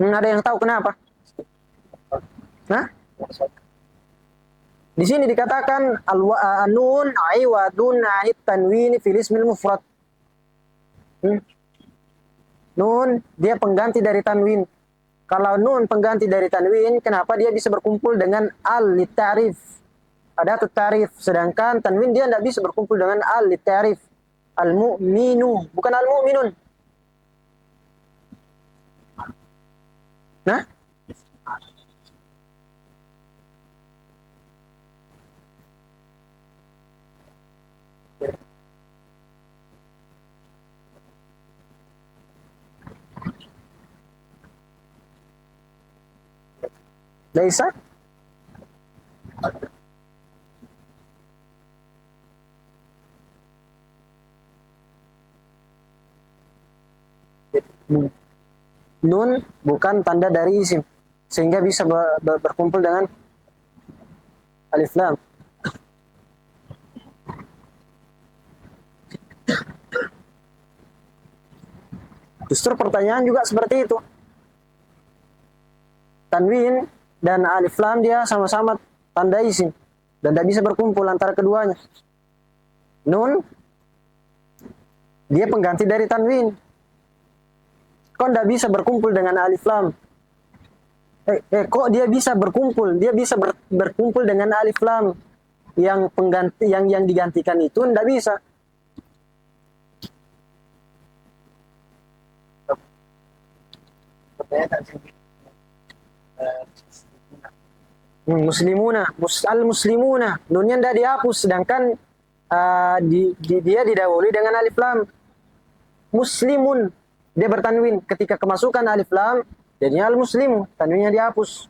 Ada yang tahu kenapa? Hah? Di sini dikatakan an-nun iwadun anit tanwin fil ismil mufrad. Nun dia pengganti dari tanwin. Kalau nun pengganti dari tanwin, kenapa dia bisa berkumpul dengan al litarif? Ada ta'rif. Sedangkan tanwin dia tidak bisa berkumpul dengan al litarif. Al-mu'minu, bukan al-mu'minun. Nah? Laisa? Nun bukan tanda dari isim, sehingga bisa berkumpul dengan alif lam. Justru pertanyaan juga seperti itu. Tanwin dan alif lam dia sama-sama tanda isim dan tidak bisa berkumpul antara keduanya. Nun dia pengganti dari tanwin. Kok tidak bisa berkumpul dengan alif lam? Kok dia bisa berkumpul? Dia bisa berkumpul dengan alif lam. Yang pengganti yang digantikan itu tidak bisa. Muslimuna, al-muslimuna, nunnya tidak dihapus, sedangkan dia didahului dengan alif lam. Muslimun, dia bertanwin. Ketika kemasukan alif lam, jadinya al-muslimu, tanwinnya dihapus.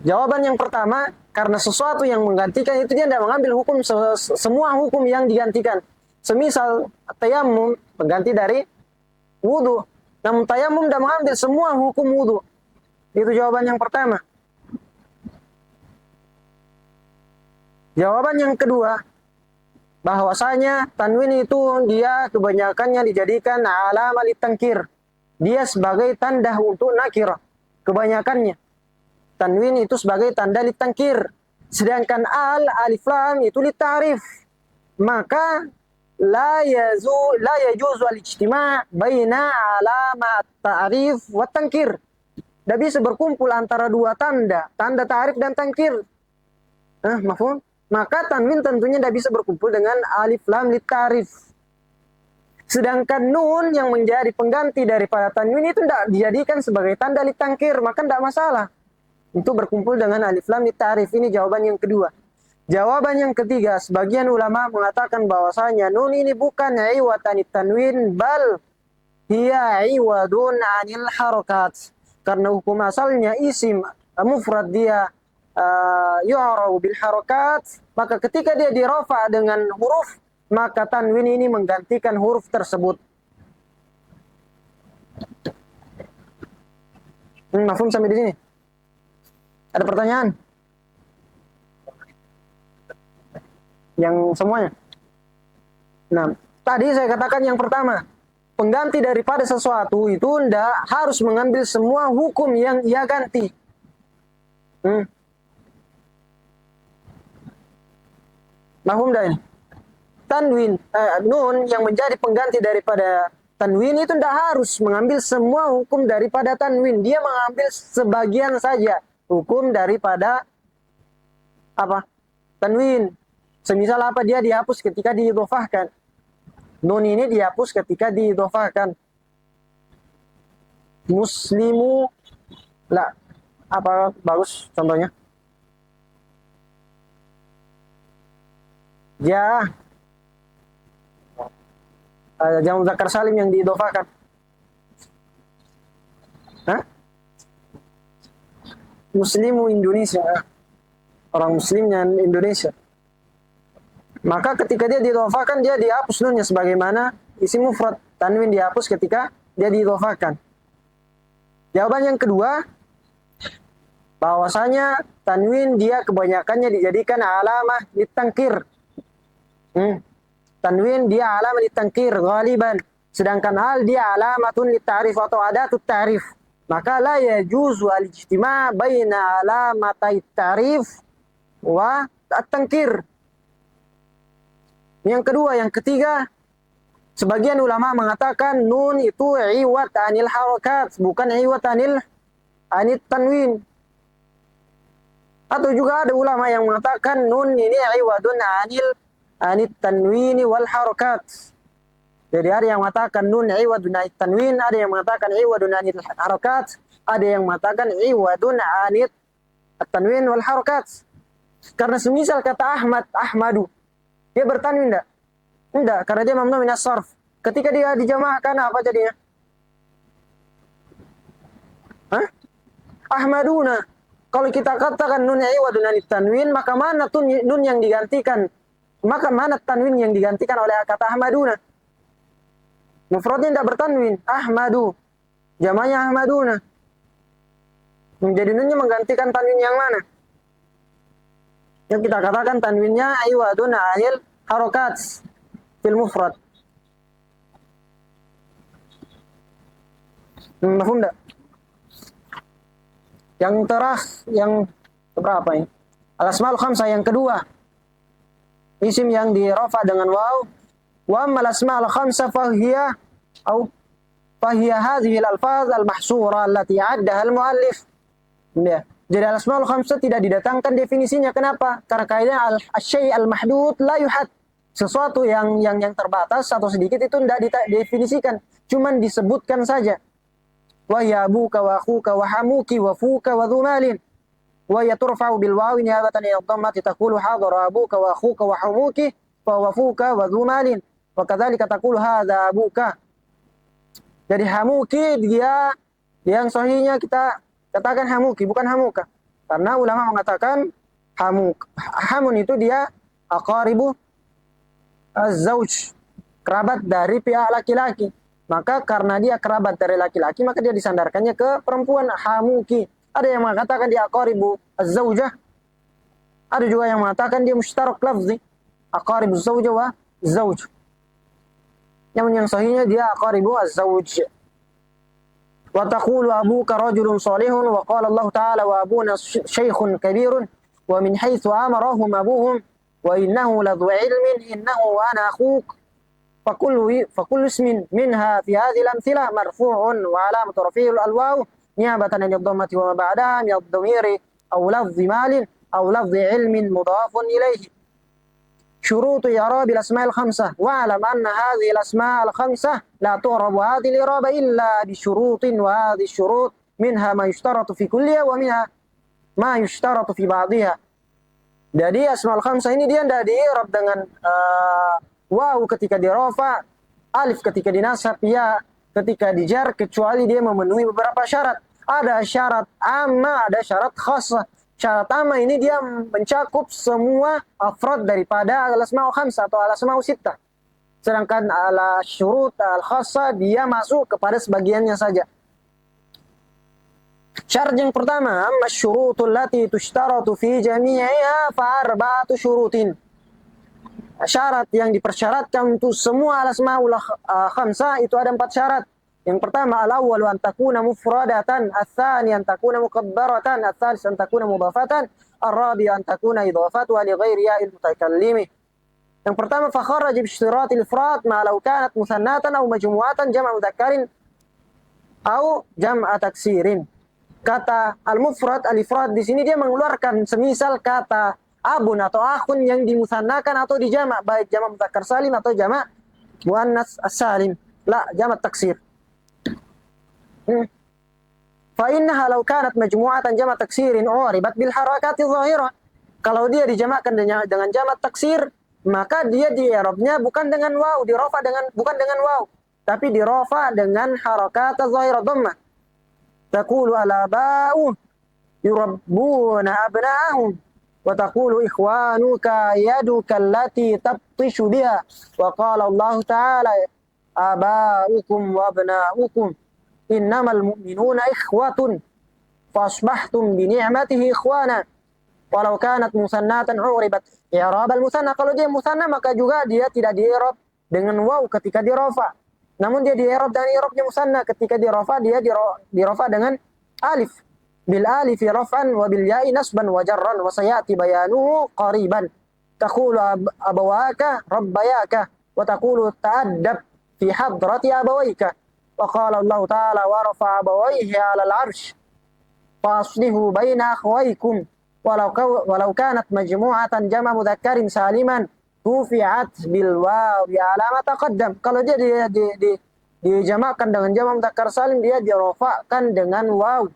Jawaban yang pertama, karena sesuatu yang menggantikan itu dia tidak mengambil hukum semua hukum yang digantikan. Semisal tayammum pengganti dari wudu, namun tayammum tidak mengambil semua hukum wudu. Itu jawaban yang pertama. Jawaban yang kedua, bahwasanya tanwin itu dia kebanyakannya dijadikan alamat litangkir. Dia sebagai tanda untuk nakir. Kebanyakannya tanwin itu sebagai tanda litangkir. Sedangkan alif lam itu litarif. Maka la yajuzu al-ijtima' baina alamat ta'rif wa tankir. Tidak bisa berkumpul antara dua tanda ta'rif dan tankir. Mafhum? Maka tanwin tentunya tidak bisa berkumpul dengan alif lam litarif. Sedangkan nun yang menjadi pengganti daripada tanwin itu tidak dijadikan sebagai tanda litangkir, maka tidak masalah untuk berkumpul dengan alif lam litarif. Ini jawaban yang kedua. Jawaban yang ketiga, sebagian ulama mengatakan bahwasanya nun ini bukan iwad anit tanwin, bal hiya iwadun anil harakat. Karena hukum asalnya isim mufrad dia yu'rabu bil harakat, maka ketika dia dirafa dengan huruf, maka tanwin ini menggantikan huruf tersebut. Mafhum sampai di sini? Ada pertanyaan? Yang semuanya? Nah, tadi saya katakan yang pertama, pengganti daripada sesuatu itu tidak harus mengambil semua hukum yang ia ganti. Mahum dah ini. Tanwin, nun yang menjadi pengganti daripada tanwin itu tidak harus mengambil semua hukum daripada tanwin. Dia mengambil sebagian saja hukum daripada apa? Tanwin. Semisal apa, dia dihapus ketika diidhofahkan. Nun ini dihapus ketika diidhofahkan. Muslimu lah, apa bagus contohnya? Ya, jamak muzakkar salim yang diidhofakan. Hah? Muslimu Indonesia. Orang muslimnya Indonesia. Maka ketika dia diidhofakan, dia dihapus nunnya sebagaimana isim mufrad. Tanwin dihapus ketika dia diidhofakan. Jawaban yang kedua, bahwasanya tanwin dia kebanyakannya dijadikan alamah litangkir. Tanwin dia alamah litangkir ghaliban, sedangkan al dia alamatun litarif atau adatut ta'rif. Maka la yajuzu al-ijtima' baina alamatai ta'rif wa at-tankir. Yang kedua, yang ketiga, sebagian ulama mengatakan nun itu iwat anil harakat, bukan iwat anit tanwin. Atau juga ada ulama yang mengatakan nun ini iwadun anit tanwini wal harakat. Jadi ada yang mengatakan nun iwadun anit tanwin, ada yang mengatakan iwadun anit harakat, ada yang mengatakan iwadun anit tanwin wal harakat. Karena semisal kata Ahmad, Ahmadu, dia bertanwin enggak? Enggak, karena dia mamnu minas sarf. Ketika dia dijamahkan apa jadinya? Hah? Ahmaduna. Kalau kita katakan nun iwadun anit tanwin, maka mana nun yang digantikan? Maka mana tanwin yang digantikan oleh kata Ahmaduna? Mufradnya tidak bertanwin. Ahmadu. Jamanya Ahmaduna. Jadi nunnya menggantikan tanwin yang mana? Yang kita katakan tanwinnya iwadun anil harokat fil mufrad. Mafhum enggak? Yang yang berapa ini? Al-asmaul khamsah yang kedua. Isim yang dirafa dengan waw. Wa ammal asmaul khamsah fahiya hadhihi al-alfaz al-mahsura allati 'addaha al-muallif. Ya. Jadi al-asmaul khamsah tidak didatangkan definisinya. Kenapa? Karena kaidah al-syai' al-mahdud la yuhad. Sesuatu yang terbatas atau sedikit itu tidak didefinisikan, cuman disebutkan saja. Wa ya abuka wa akhuka wa hamuki wa fuka wa dhumalin. Wa ya turfa'u bil wawi niyabatan ila dhammati taqulu hadara abuka wa akhuka wa hamuki wa fuka wa dhumalin. Wa kadzalika taqulu hadza abuka. Jadi hamuki dia yang sahihnya kita katakan hamuki, bukan hamuka. Karena ulama mengatakan hamun itu dia aqaribu az-zawj, kerabat dari pihak laki-laki. Maka karena dia kerabat dari laki-laki, maka dia disandarkannya ke perempuan, hamuki. Ada yang mengatakan dia aqaribu az-zawjah. Ada juga yang mengatakan dia mushtarak lafzi, aqaribu az-zawjah wa az-zawj. Yang sahihnya dia aqaribu az-zawj. Wa taqulu abuka rajulun salihun wa qala Allah Ta'ala wa abuna syaikhun kabirun wa min haitsu amarahum abuhum wa innahu ladhu ilmin innahu wa ana akhuk fakullu ismin minha fi hadhihi al-amthila marfu'un wa alamatu rafi'il al-waw niyabatan an ad-dhammati wa ma ba'daha min ad-dhamiri aw lafdhi malin aw lafdhi ilmin mudhafun ilayhi. شروط إعراب الأسماء الخمسة واعلم أن هذه الأسماء الخمسة لا تعرب هذه الإعراب إلا بشروط وهذه الشروط منها ما يشترط في كلها ومنها ما يشترط في بعضها. Jadi asmaul khamsah ini dia tidak di-i'rab dengan waw ketika dirafa, alif ketika dinasab, ya ketika dijar, kecuali dia memenuhi beberapa syarat. Ada syarat amma, ada syarat khassah. Syarat amma ini dia mencakup semua afrad daripada al-asmaul khamsah atau al-asmaul sittah. Sedangkan al-syurut al-khassah dia masuk kepada sebagiannya saja. Syarat yang pertama, amma syurutul lati tushtaratu fi jami'iha fa arba'atu syurutin. Syarat yang dipersyaratkan untuk semua al-asmaul khamsah itu ada 4 syarat. Yang pertama, al-awwalu an takuna mufradatan, ats-tsani an takuna mukabbaratan, ats-tsalits an takuna mudhafatan, ar-rabi' an takuna idhafatuha li ghairi ya'il mutakallimi. Yang pertama, fakharaj bi ishtiratil ifrad ma law kanat musannatan aw majmu'atan jam' mudzakkarin aw jam'a taksirin. Kata al-mufrad, al-ifrad di sini dia mengeluarkan semisal kata abun atau akhun yang dimusannakan atau dijamak, baik jamak mudzakkar salim atau jamak muannas as-salim. La, jamak taksir. Fa innaha law kanat majmu'atan jamak taksirin uribat bil harakati dhahirah. Kalau dia dijamakkan dengan jamak taksir, maka dia di i'rabnya bukan dengan waw, dirofa dengan bukan dengan waw, tapi dirofa dengan harakat dhahirah dhammah. Taqulu al-aba'u yurabbuna abna'ahum wa taqulu ikhwanuka yaduka allati tabtishu biha wa qala Allah ta'ala aba'ukum wa abna'ukum innamal mu'minuna ikhwatun fasbahtum bi ni'matihi ikhwana walau kanat musannatan uribat i'rab al-musanna. Kalau dia musanna maka juga dia tidak di-i'rab dengan waw ketika dirofa. Namun dia di-i'rab dan i'rabnya musanna, ketika dirofa dia dirofa dengan alif. Bil alifi raf'an wa bil ya'i nasban wa jarran wa sayati bayanuhu qariban. Taqulu abawaka rabbayaka wa taqulu ta'addab fi hadrati abawayka. Wa qala Allah ta'ala wa rafa'a abawayhi 'ala al-'arsy fa aslihu baina akhawaykum walau kanat majmu'atan jama' mudzakkarin saliman rufi'at bil wawi ala ma taqaddam. Kalau dia dijamakkan dengan jamak mudzakkar salim, dia dirofakkan dengan waw.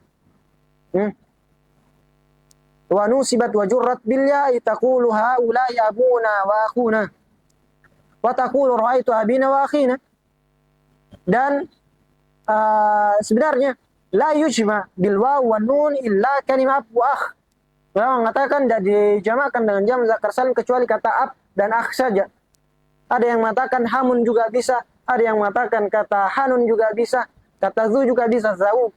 Wa nusibat wa jurrat bil ya'i taqulu haula'i abuna wa akhuna wa taqulu ra'aitu abina wa akhina. Dan sebenarnya la yujma bil waw wa nun illa kalimah ab wa akh. Mereka mengatakan tidak dijamakkan dengan jamak mudzakkar salim kecuali kata ab dan akh saja. Ada yang mengatakan hamun juga bisa, ada yang mengatakan kata hanun juga bisa, kata zu juga bisa, zau.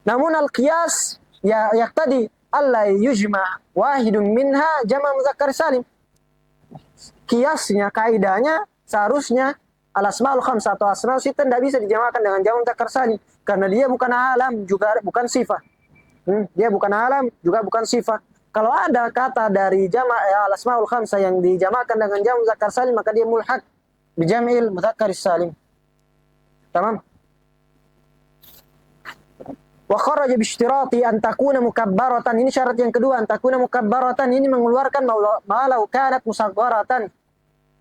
Namun al-qiyas ya tadi alla yujma wahidun minha jamak mudzakkar salim. Kiasnya, kaidahnya seharusnya al-asmaul khamsah atau asmaul sittah tidak bisa dijamakkan dengan jamak mudzakkar salim karena dia bukan alam juga bukan sifat. Dia bukan alam juga bukan sifat. Kalau ada kata dari jamak al-asmaul khamsah yang dijamakkan dengan jamak mudzakkar salim, maka dia mulhaq bi jam'il mudzakkar salim. Tamam? Wa kharaja bi ishtirati an takuna mukabbaratan. Ini syarat yang kedua, an takuna mukabbaratan, ini mengeluarkan malau kanat musagharatan.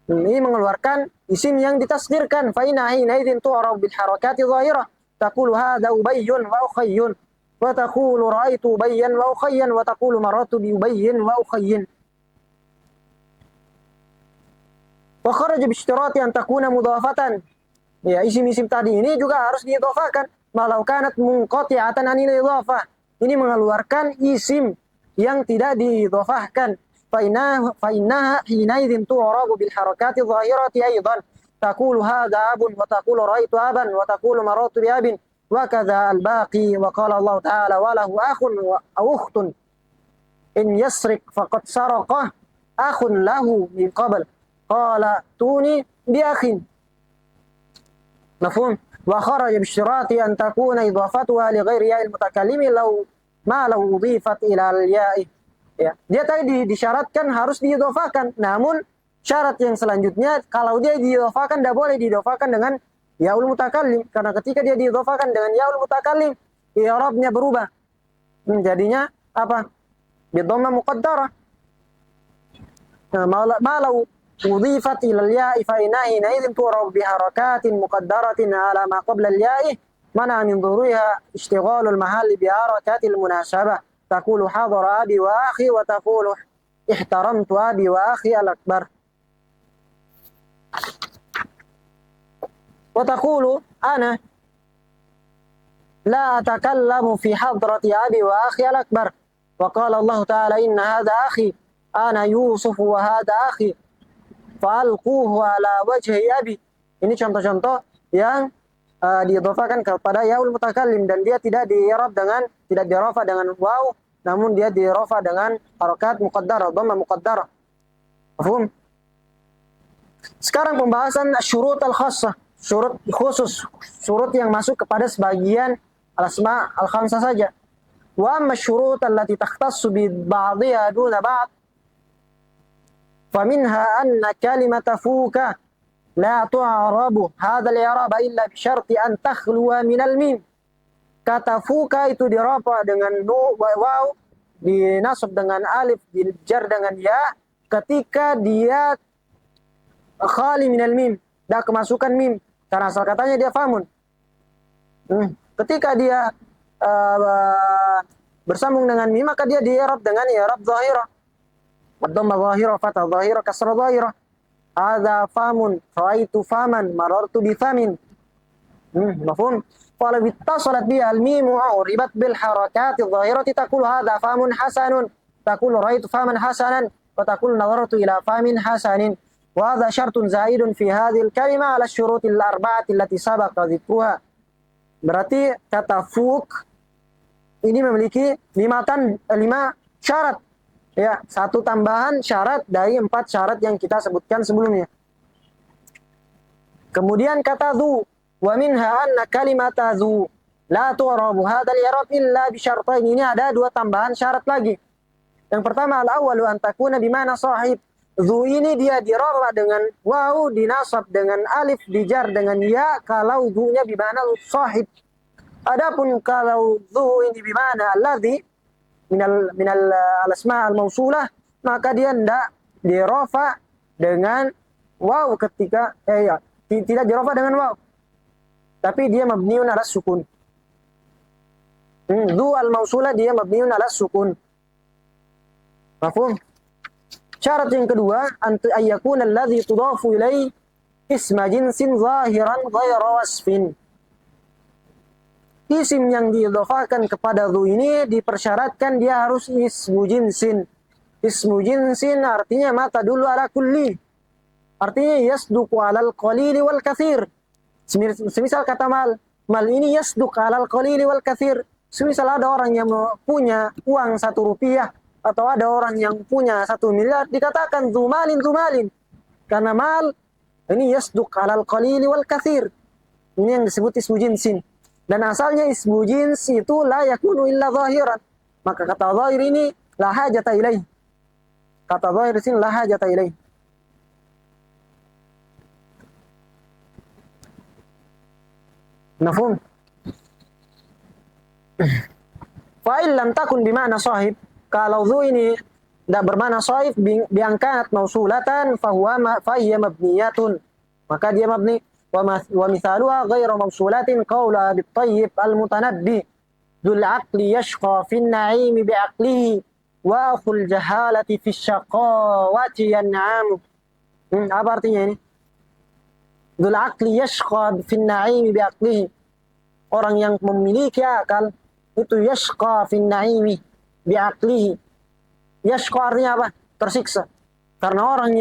Ini mengeluarkan isim yang ditasghirkan. Fa inna hina idzin tu'rab bil harakati dhahirah. Taqulu hadza ubayyun wa ukhayyun. Wa taqulu ra'aitu ubayyan wa ukhayyan wa taqulu marartu bi ubayyin wa ukhayyin. Wa kharaja bi ishtirati an takuna mudhafatan. Ya, isim-isim tadi ini juga harus diidhafakan. Malau kanat munqati'atan anil idhafah. Ini mengeluarkan isim yang tidak diidhafahkan. Fa innaha hina idzin tu'rabu bil harakati dhahirati aidan. Taqulu hadza abun wa taqulu ra'aitu aban wa taqulu marartu bi abin. وكذا الباقي وقال الله تعالى وله أخ أو أخت إن يسرق فقد سرق أخ له من قبل قال توني بأخ. مفهوم؟ وخرج باشتراط أن تكون إضافتها لغير ياء المتكلم لو أضيفت إلى الياء. Ya, dia tadi disyaratkan harus diidhafakan. Namun syarat yang selanjutnya kalau dia diidhafakan tidak boleh diidhafakan dengan yaul mutakallim, karena ketika dia diidhafakan dengan yaul mutakallim, i'rabnya berubah. Jadinya apa? Bi dhammah muqaddarah. Malau udhifat ila al-ya'i fa inna idzin tu'rab bi harakatin muqaddaratin ala ma qabla al-ya'i mana min dhuhuriha ishtighalu al-mahall bi harakati al-munasabah. Taqulu hadara abi wa akhi wa taqulu ihtaramtu abi wa akhi al-akbar. وتقول أنا لا أتكلم في حضرة أبي وأخي الأكبر وقال الله تعالى إن هذا أخي أنا يوسف وهذا أخي فألقوه على وجه أبي. Ini contoh-contoh yang diidhafakan kepada yaul mutakallim dan dia tidak dirafa dengan waw, namun dia dirafa dengan harakat muqaddarah, dhamma muqaddarah. Paham? Sekarang pembahasan syurut al-khassah. Surut khusus, surut yang masuk kepada sebagian al-asma al-khamsah saja. Wa amma syurut allati takhtassu bi ba'dhiha duna ba'd Faminha anna kalimata fuka la tu'arabu hadzal i'raba illa bi syarti an takhluwa minal mim. Kata fuka itu dirafa dengan waw, dinasab dengan alif, dijar dengan ya ketika dia khali minal mim, dah kemasukan mim, karena asal katanya dia famun. Ketika dia bersambung dengan mim, maka dia di-i'rab dengan i'rab zahirah. Dhamma zahirah, fathah zahirah, kasrah zahirah. Hadza famun, ra'aitu faman, marartu bi famin. Mafhum? Qala bittasalat bi al-mim uribat bil harakat adh-dhahirati taqul hadza famun hasanun, taqul ra'aitu faman hasanan, wa taqul nadartu ila famin hasanin. Wa hadza syartun zaidun fi hadhihi al-kalimah ala asy-syuruti al-arba'ati allati sabaqa dzikruha. Berarti kata fuk ini memiliki 5 syarat. Ya, 1 tambahan syarat dari 4 syarat yang kita sebutkan sebelumnya. Kemudian kata dhu, wa minha anna kalimata dhu la tu'rabu hadzal i'rab illa bi syartain. Ini ada 2 tambahan syarat lagi. Yang pertama al-awwalu an takuna bi ma'na sahib. Dhu ini dia dirafa dengan waw, dinasab dengan alif, dijar dengan ya kalau dhu-nya bi ma'na sahib. Adapun kalau dhu ini bi ma'na alladhi minal al-asma al-mausulah, maka dia tidak dirafa dengan waw ketika tidak dirafa dengan waw, tapi dia mabniun ala sukun. Dhu al-mausulah dia mabniun ala sukun. Mafhum? Syarat yang kedua, ayyakuna alladhi tudafu ilaihi isma jinsin zahiran ghaira wasfin. Isim yang diidhafahkan kepada dhu ini dipersyaratkan dia harus ismu jinsin. Ismu jinsin artinya mata dulu ala kulli. Artinya yasduqu alal qalili wal kathir. Semisal kata mal ini yasduq alal qalili wal kathir. Semisal ada orang yang punya uang 1 rupiah atau ada orang yang punya 1 miliar, dikatakan dhu malin. Karena mal ini yasduq alal qalili wal kathir. Ini yang disebut ismu jinsin. Dan asalnya ismu jins itu la yakunu illa zahiran. Maka kata zahir ini la hajata ilaih. Kata zahir di sini la hajata ilaih. Mafhum? Fa in lam takun bima'na sahib. Kalau dhu ini tidak bermakna sahib, biangkanat mausulatan fa hiya mabniyatun. Maka dia mabni. ومثالها غير موصولات قول أبي الطيب المتنبي ذو العقل يشقى في النعيم بعقله وأخو الجهالة في الشقاوة ينعم. Apa artinya ini? ذو العقل يشقى في النعيم بعقله. Orang yang memiliki akal itu yashqa fi naimi bi'aqlihi. Yashqa artinya apa? Tersiksa. Karena orang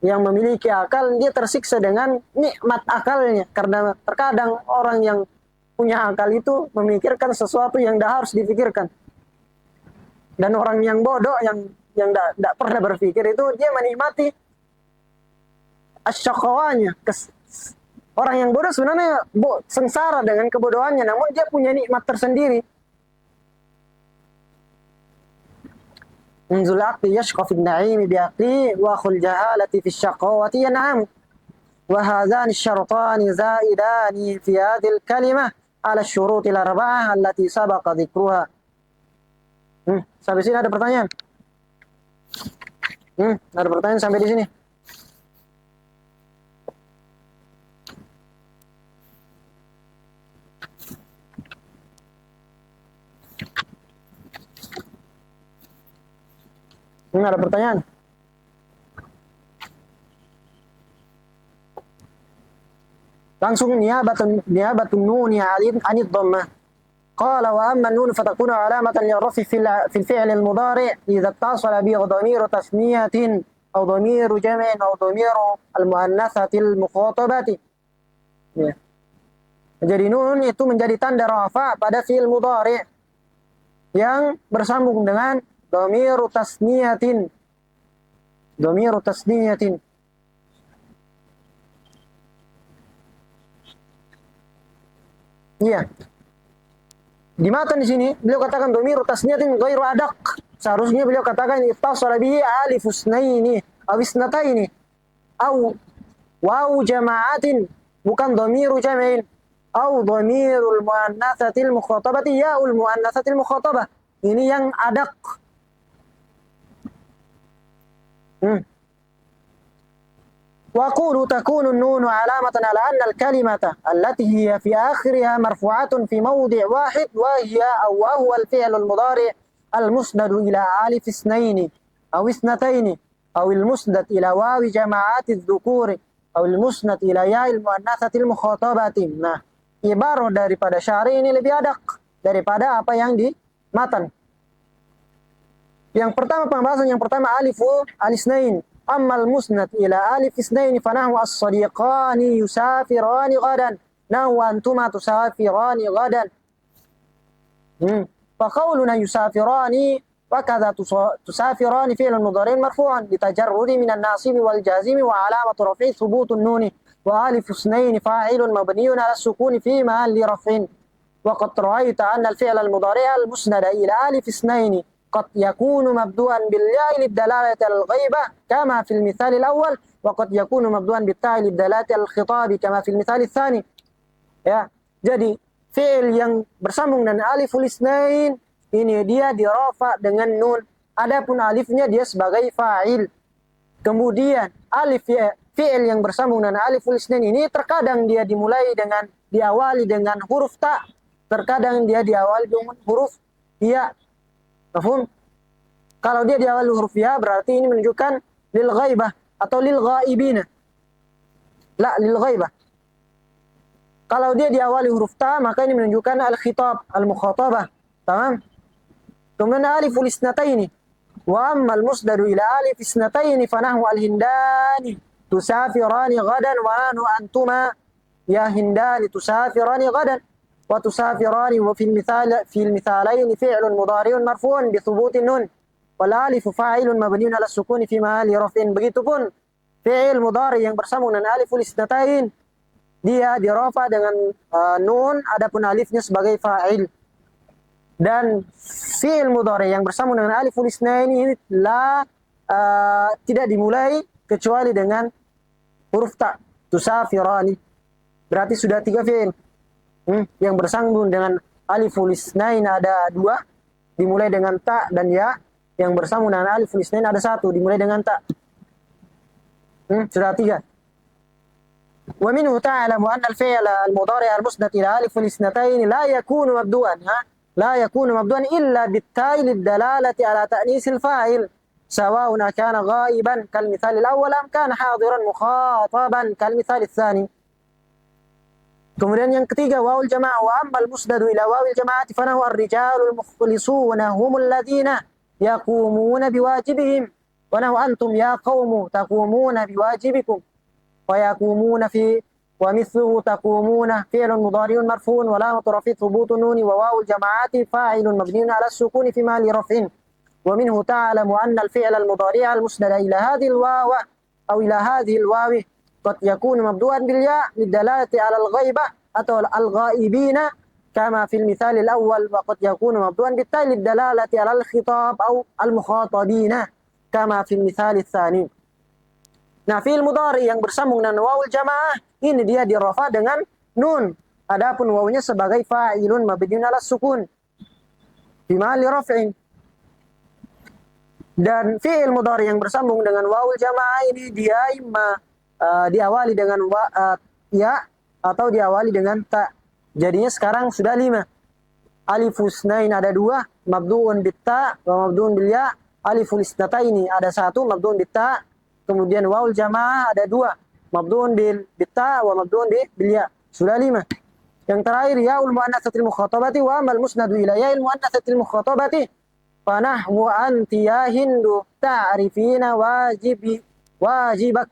yang memiliki akal, dia tersiksa dengan nikmat akalnya. Karena terkadang orang yang punya akal itu memikirkan sesuatu yang tidak harus dipikirkan. Dan orang yang bodoh, yang tidak pernah berpikir itu, dia menikmati asyakawanya. Orang yang bodoh sebenarnya sengsara dengan kebodohannya, namun dia punya nikmat tersendiri. ذو العقل يشقى في النعيم بعقله وأخو الجهالة في الشقاوة ينعم. وهذان الشرطان زائدان في هذه الكلمة على الشروط الأربعة التي سبق ذكرها. Sampai sini ada pertanyaan? Ada pertanyaan sampai di sini? Ada pertanyaan? Langsung niyabatun nuni anid dhammah. Qala wa amma nun fatakunu alamatan lirrafi fil fi'l al-mudari' idza ittasala bi dhamiru tasniyatin aw dhamiru jam'in aw dhamiru al-muannatsati al-mukhatabati. Ya. Jadi nun itu menjadi tanda rafa pada fi'il mudari' yang bersambung dengan dhamiru tasniyatin. Dhamiru tasniyatin. Iya. Di matan di sini beliau katakan dhamiru tasniyatin ghairu adaq. seharusnya beliau katakan ittasala bihi alif usnaini aw isnataini aw waw jama'atin, bukan dhamiru jam'in, aw dhamirul muannatsatil mukhatabati yaul muannatsatil mukhatabah. Ini yang adak. وقول تكون النون علامة على أن الكلمة التي هي في آخرها مرفوعة في موضع واحد وهو الفعل المضارع المسند إلى ألف اثنين أو اثنتين أو المسند إلى واو جماعات الذكور أو المسند إلى ياء المؤنثة المخاطبة. Nah, ibarat daripada syari ini lebih adak daripada apa yang di matan. Yang pertama, pembahasan yang pertama alifu alisnain. Ammal musnad ila alif isnain fanahu as-sadiqani yusafirani ghadan. Nahu antuma tusafirani ghadan. فقولنا يسافران وكذا تسافران فعل مضارع مرفوع لتجرد من الناصب والجازم وعلامة رفعه ثبوت النون وألف اثنين فاعل مبني على السكون في محل رفع. وقد رأيت أن الفعل المضارع المسند إلى ألف اثنين قد يكون مبدوءا بالياء للدلالة على الغيبة كما في المثال الأول وقد يكون مبدوءا بالتاء للدلالة على الخطاب كما في المثال الثاني. Ya, jadi fi'il yang bersambung dengan aliful isnain ini dia dirafa dengan nun. Adapun alifnya dia sebagai fa'il. Kemudian alif fi'il yang bersambung dengan aliful isnain ini terkadang dia diawali dengan huruf ta, terkadang dia diawali dengan huruf ya. Paham? Kalau dia diawali huruf ya berarti ini menunjukkan lil ghaibah atau lil ghaibina. La lil ghaibah. Kalau dia diawali huruf ta, maka ini menunjukkan al-khitab, al-mukhatabah. Tamam? Kemudian aliful isnataini. Wa amma al-musdadu ila alif isnataini fanahu al-hindani tusafirani ghadan wa nahnu antuma ya hindani tusafirani ghadan wa tusafirani wa fil mithalaini fi'lun mudhari'un marfu'un bi thubutin nun wal alifu fa'ilun mabniun ala sukuni fi mahalli raf'in. Begitupun fi'il mudhari yang bersambung dengan aliful isnatain dia dirafa dengan nun, adapun alifnya sebagai fa'il. Dan fi'il mudhari yang bersambung dengan aliful isnain ini tidak dimulai kecuali dengan huruf ta, tusafirani. Berarti sudah 3 fi'il. Yang bersambung dengan aliful isnain ada 2, dimulai dengan ta dan ya. Yang bersambung dengan aliful isnain ada 1, dimulai dengan ta. Sudah 3. ومنه تعلم أن الفعل المضارع المسند إلى ألف الاثنتين لا يكون مبدوءا إلا بالتاء للدلالة على تأنيث الفاعل سواء كان غائبا كالمثال الأول أم كان حاضرا مخاطبا كالمثال الثاني. Kemudian yang ketiga wawul jamaah wa ammal musnadu ila wawil jamaah fanahu ar-rijalul mukhlisuna humul ladzina yaqumuna biwajibihim wa nahu antum ya qaumu taqumuna biwajibikum ويقومون في ومثله تقومون فعل مضارع مرفوع وعلامة رفعه ثبوت النون وواو الجماعات فاعل مبني على السكون في محل رفع. ومنه تعلم أن الفعل المضارع المسند إلى هذه الواو أو إلى هذه الواو قد يكون مبدوءا بالياء للدلالة على الغيبة أو الغائبين كما في المثال الأول وقد يكون مبدوءا بالتاء للدلالة على الخطاب أو المخاطبين كما في المثال الثاني. Nah, fi'il mudhari yang bersambung dengan wawul jamaah ini dia dirafa dengan nun. Adapun wawunya sebagai fa'ilun mabniun 'ala sukun fi mahalli raf'in. Dan fi'il mudhari yang bersambung dengan wawul jamaah ini dia diawali dengan ya atau diawali dengan ta. Jadinya sekarang sudah 5. Alifus nain ada 2, mabduun bit ta wa mabduun bil ya. Aliful isnataini ada 1, mabduun bit ta. Kemudian wawul jamaah ada 2, mabduun bil ta wa mabduun bil ya. Sudah 5. Yang terakhir yaul muannatsatil mukhatabati wa amal musnadu ila ya'il muannatsatil mukhatabati fanahwu anti ya hindu ta'rifina wajibak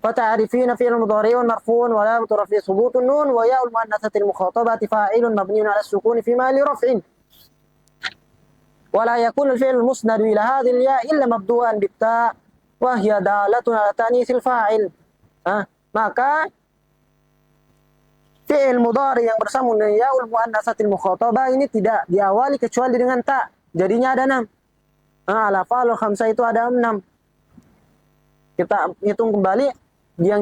فتعرفين فعل مضارع مرفوع وعلامة رفعه ثبوت النون وياء المؤنثة المخاطبة فاعل مبني على السكون في محل رفع ولا يكون الفعل المسند إلى هذه الياء إلا مبدوءا بالتاء وهي دالة على تأنيث الفاعل. Maka fi'il mudhari yang bersambung dengan yaul muannatsatil mukhatabah ini tidak diawali kecuali dengan ta. Jadinya ada 6. Al-af'alul khamsah itu ada 6. Kita hitung kembali yang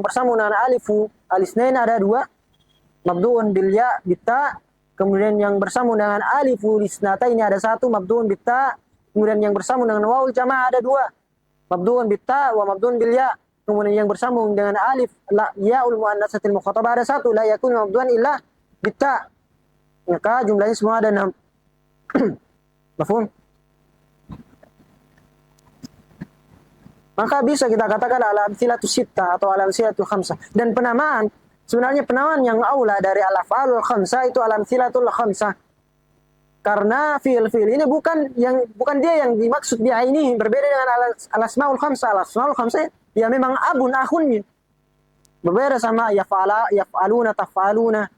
bersambung dengan alifu alisnain ada 2, mabduun bil ya bitta. Kemudian yang bersambung dengan alifu lisnata ini ada 1, mabduun bitta. Kemudian yang bersambung dengan wawul jamaah ada 2, mabduun bitta wa mabduun bil ya. Kemudian yang bersambung dengan alif yaul muannatsatil mukhatabah ada 1, la yakun mabduan illa bitta. Maka jumlahnya semua ada 6. Mafhum? Maka bisa kita katakan al-amtsilatus sittah atau al-amtsilatul khamsah. Dan penamaan, sebenarnya penamaan yang aula dari al-af'alul khamsah itu al-amtsilatul khamsah. Karena fi'il ini bukan dia yang dimaksud biha ini, berbeda dengan al-asmaul khamsah. Al-asmaul khamsah ya memang abun akhunnya. Berbeda sama yaf'aluna, taf'aluna.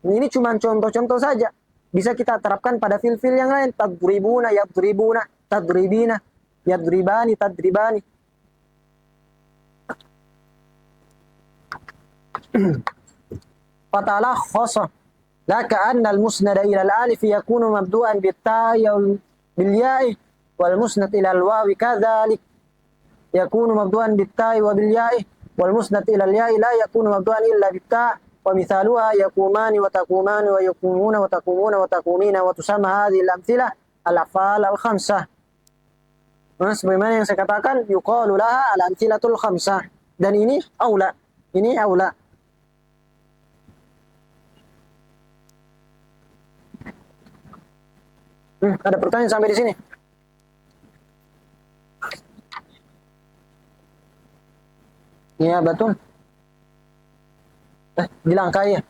Ini cuma contoh-contoh saja. Bisa kita terapkan pada fi'il yang lain. Tadribuna, yadribuna, tadribina, yadribani, tadribani. Fatalakhasa laka anna al-musnad ila al-alif yakunu mabdu'an bit-ta'i bil-ya'i wal musnad ila al-wawi kadzalik yakunu mabdu'an bit-ta'i wa bil-ya'i wal musnad ila al-ya'i la yakunu mabdu'an illa bit-ta' wa mithaluha yakumani wa takumani wa yakumuna wa takumuna wa takumina wa tusamma hadhihi al-amthilah al-af'al al-khamsah. Sebagaimana yang saya katakan yuqalu laha al-amthilatul khamsah, dan ini aula. Ini aula. Ada pertanyaan sampai di sini? Iya, betul. Dilangkai ya?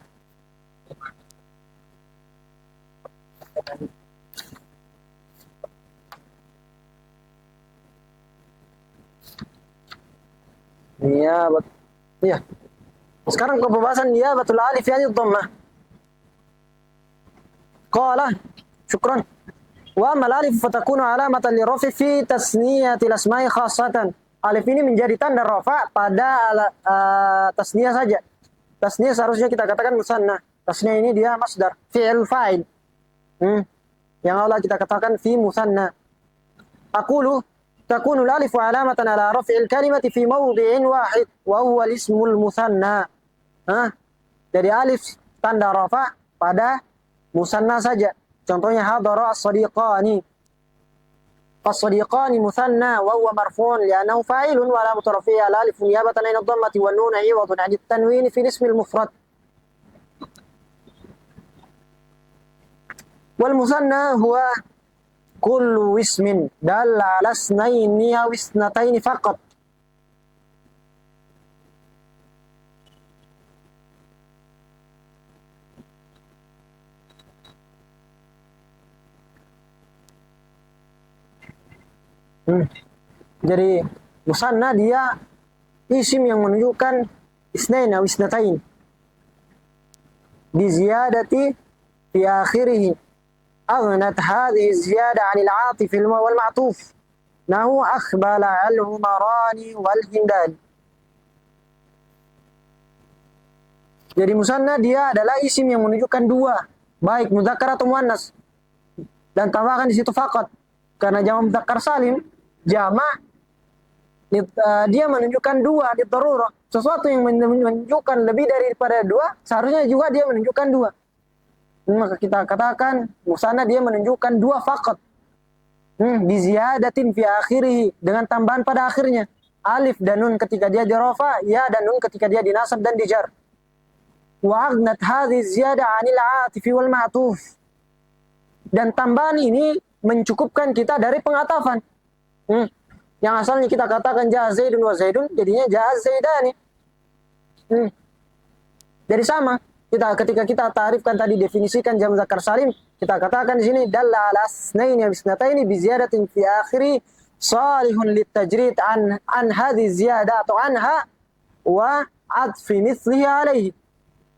Iya, betul. Iya. Sekarang ke pembahasan ya betul alif ya dhammah. Qala, syukran. Wa amal alif fatakunu alamatan lirafi fi tasniyatil asma'i khassatan. Alif ini menjadi tanda rafa pada tasniyah saja. Tasniyah seharusnya kita katakan musanna. Tasniyah ini dia masdar, fi'il fa'il. Yang Allah kita katakan fi musanna. Aqulu takunu alif alamatan ala raf'il kalimati fi mawdi'in wahid wa huwa al-ismul musanna. Jadi alif tanda rafa pada musanna saja. Contohnya hadara as-sadiqani. As-sadiqani musanna wa huwa marfu'un li'annahu fa'ilun wa alamat rafi'i al-alif niyabatan 'an ad-dhammati wan nun 'iwadun 'an at-tanwin fi al-ism al-mufrad. Wal musanna huwa kullu ismin dalla 'ala isnaini aw isnataini faqat. Jadi musanna dia isim yang menunjukkan isnain atau isnatain bi ziyadati fi akhirih aghnat hadhihi ziyada 'an al-'atif wal ma'tuf nahu akhbala al-humarani wal hindan. Jadi musanna dia adalah isim yang menunjukkan dua, baik mudzakkar atau muannas, dan tambahkan di situ faqat karena jamak mudzakkar salim jamak dia menunjukkan dua di darurah. Sesuatu yang menunjukkan lebih daripada dua seharusnya juga dia menunjukkan dua. Maka kita katakan musanna dia menunjukkan dua faqat. Bi ziyadatin fi akhirih, dengan tambahan pada akhirnya. Alif dan nun ketika dia dirafa, ya dan nun ketika dia dinasab dan dijar. Wa aghnat hadhihi ziyada 'anil 'atif wal ma'tuf. Dan tambahan ini mencukupkan kita dari pengatafan. Yang asalnya kita katakan jaa Zaidun wa Zaidun, jadinya jaa Zaidani. Jadi sama. Ketika kita tarifkan tadi, definisikan jamak muzakkar salim, kita katakan di sini dalla ala asnaini wa isnataini bi ziyadatin fi akhiri salihun litajrid an hadhihi ziyada atau anha wa adfi mithlihi alaihi.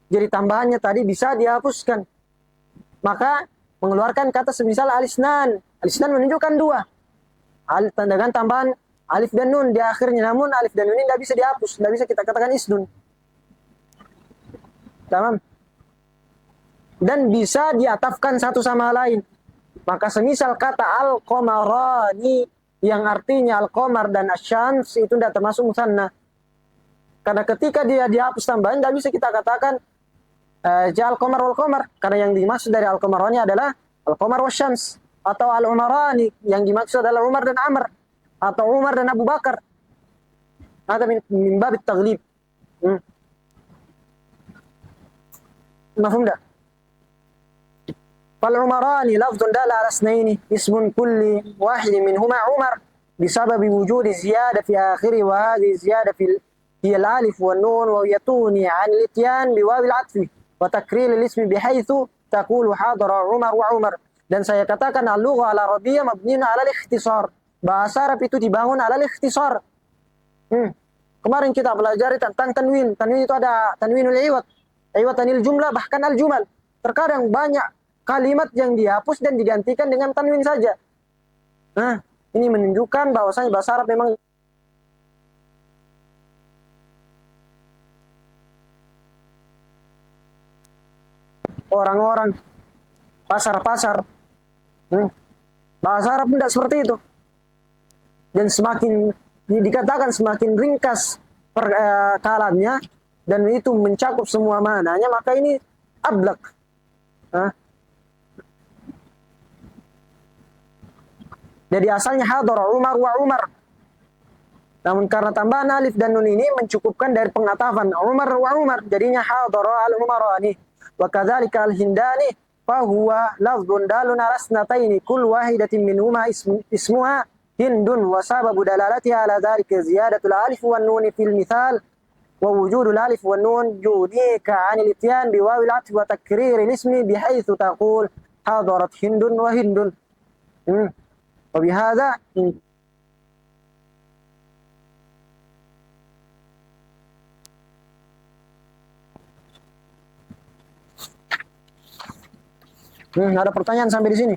Jadi tambahannya tadi bisa dihapuskan. Maka mengeluarkan kata semisal alisnan. Alisnan menunjukkan dua. Dengan tambahan alif dan nun di akhirnya, namun alif dan nun ini tidak bisa dihapus, tidak bisa kita katakan isnun. Tamam. Dan bisa diatafkan satu sama lain. Maka semisal kata al-qamarani yang artinya al-qamar dan asyams itu tidak termasuk musanna. Karena ketika dia dihapus tambahan, tidak bisa kita katakan al-qamar wal-qamar. Karena yang dimaksud dari al-qamarani adalah al-qamar wasyams. Atau al-umarani yang dimaksud adalah Umar dan Amr. Atau Umar dan Abu Bakar. Ada min babit taglib. Mafhum tak? فالعمران لفظ دال على اثنين اسم كل واحد منهما عمر بسبب وجود الزيادة في آخره وهذه الزيادة هي الألف والنون وهي تغني عن الإتيان بواو العطف وتكرير الاسم بحيث تقول حاضر عمر وعمر. Dan saya katakan al-lugha al-arabiyyah mabniun ala al-ikhtisar. Bahasa Arab itu dibangun ala al-ikhtisar. Kemarin kita pelajari tentang tanwin. Tanwin itu ada tanwinul iwad, iwatanil jumlah, bahkan al-jumal. Terkadang banyak kalimat yang dihapus dan digantikan dengan tanwin saja. Nah, ini menunjukkan bahwasanya bahasa Arab memang orang-orang pasar-pasar. Bahasa Arab tidak seperti itu. Dan semakin dikatakan semakin ringkas kalamnya dan itu mencakup semua maknanya, maka ini ablaq. Jadi asalnya hadara Umar wa Umar. Namun karena tambahan alif dan nun ini mencukupkan dari pengatafan Umar wa Umar, jadinya hadara al-umarani. Wa kadzalika al-hindani fa huwa lafdhun dalun ala isnataini kull wahidatin minhuma ismuha hindun wa sababu dalalatiha ala dzalika ziyadatul alif wan nun fil mithal wa wujudul alif wan nun yudika 'anil ityan bi wawil 'atf wa takrir al-ismi bihaitsu taqul hadarat hindun wa hindun. وبهذا ada pertanyaan sampai di sini?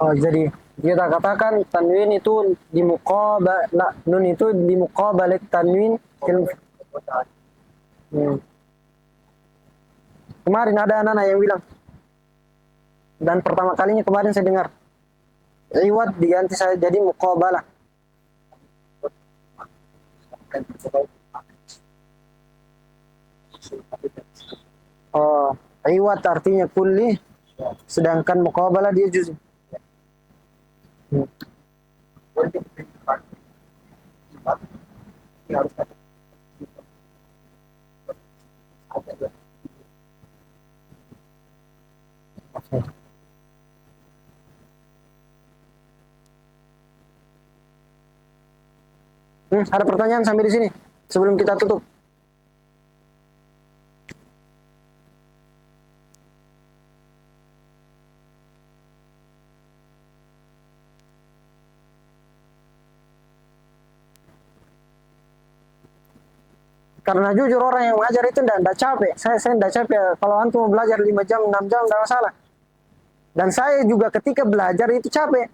Oh, jadi kita katakan tanwin itu di muqabala, nun itu di muqabalat tanwin. Kemarin ada anak-anak yang bilang, dan pertama kalinya kemarin saya dengar, iwad diganti saya jadi muqabalah. Oh, iwad artinya kulli, sedangkan muqabalah dia juz'i. Ada pertanyaan sampai di sini sebelum kita tutup? Karena jujur orang yang mengajar itu tidak capek. Saya tidak capek. Kalau antum mau belajar 5 jam, 6 jam, tidak masalah. Dan saya juga ketika belajar itu capek.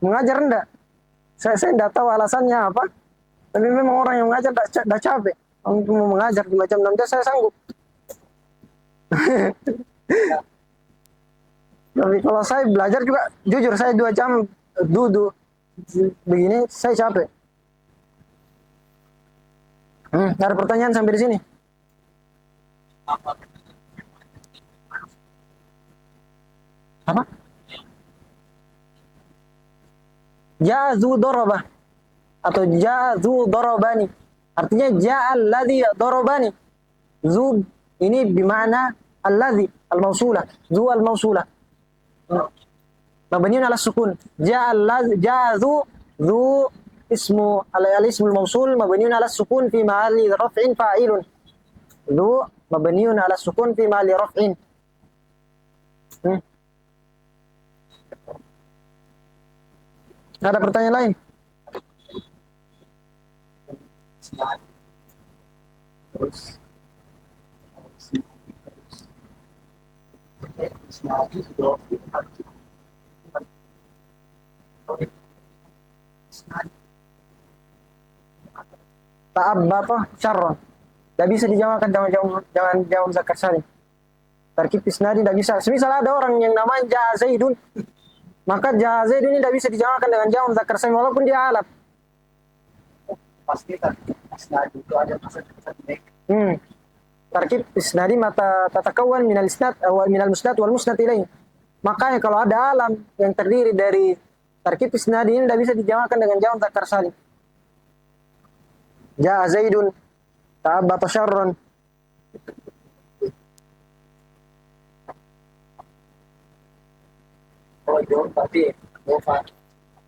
Mengajar enggak. Saya tidak tahu alasannya apa. Tapi memang orang yang mengajar tidak capek. Untuk mau mengajar 5 jam, 6 jam, saya sanggup. Tapi kalau saya belajar juga, jujur saya 2 jam duduk begini, saya capek. Ada pertanyaan sampai di sini? Apa? Ja'zu darabah atau ja'zu darabani. Artinya ja'al ladzi darabani. Zu ini bermakna alladzi al-mausulah, zu al-mausulah. mabniun ala sukun. Ja'zu zu ismu al-ismul mausul mabniun ala sukun fi mahalli raf'in fa'ilun. Zu mabniun ala sukun fi mahalli raf'in. Ada pertanyaan lain? Terus Ta'abba apa? Syarron. Tidak bisa dijamakan jangan jawab zakar salim. Tarkib isnadi tidak bisa. Semisal ada orang yang namanya Ja'a Zaidun, maka Ja'a Zaidun ini tidak bisa dijamakan dengan jawab zakar salim walaupun dia alat. pasti kan isnad itu ada pasal-pasal baik. Tarkib isnadi mata tatakawan minal isnad minal musnad wal musnad ilaih. Makanya kalau ada alam yang terdiri dari tarkib isnadi ini tidak bisa dijamakan dengan jawab zakar salim. Ja'a Zaidun, ta'abba syarron. Kalau jawab berarti dofa.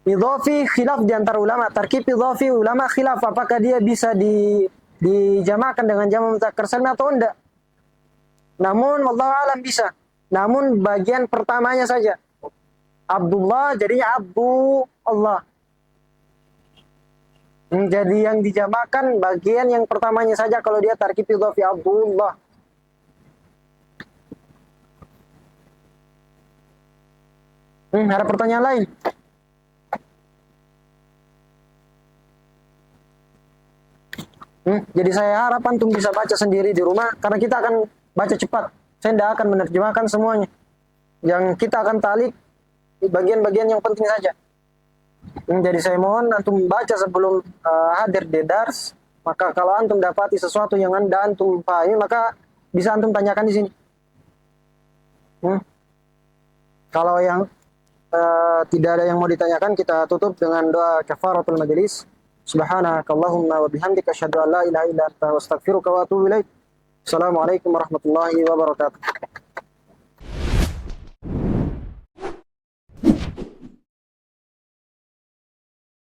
Idhafi khilaf di antara ulama. Tarkib idhafi ulama khilaf apakah dia bisa dijamakan dengan jamak mudzakkar salim atau enggak. Namun wallahu alam bisa. Namun bagian pertamanya saja. Abdullah jadinya Abdu Allah. Jadi yang dijamakan bagian yang pertamanya saja kalau dia tarkib idhafi Abdullah. Ada pertanyaan lain? Jadi saya harap antum bisa baca sendiri di rumah karena kita akan baca cepat. Saya tidak akan menerjemahkan semuanya. Yang kita akan talik bagian-bagian yang penting saja. Jadi saya mohon antum baca sebelum hadir di dars. Maka kalau antum dapati sesuatu yang antum pahami, maka bisa antum tanyakan di sini. Kalau yang tidak ada yang mau ditanyakan, kita tutup dengan doa kafaratul majelis. Subhanakallahumma wa bihamdika asyhadu an la ilaha illa anta astaghfiruka wa atubu ilaik. Assalamualaikum warahmatullahi wabarakatuh.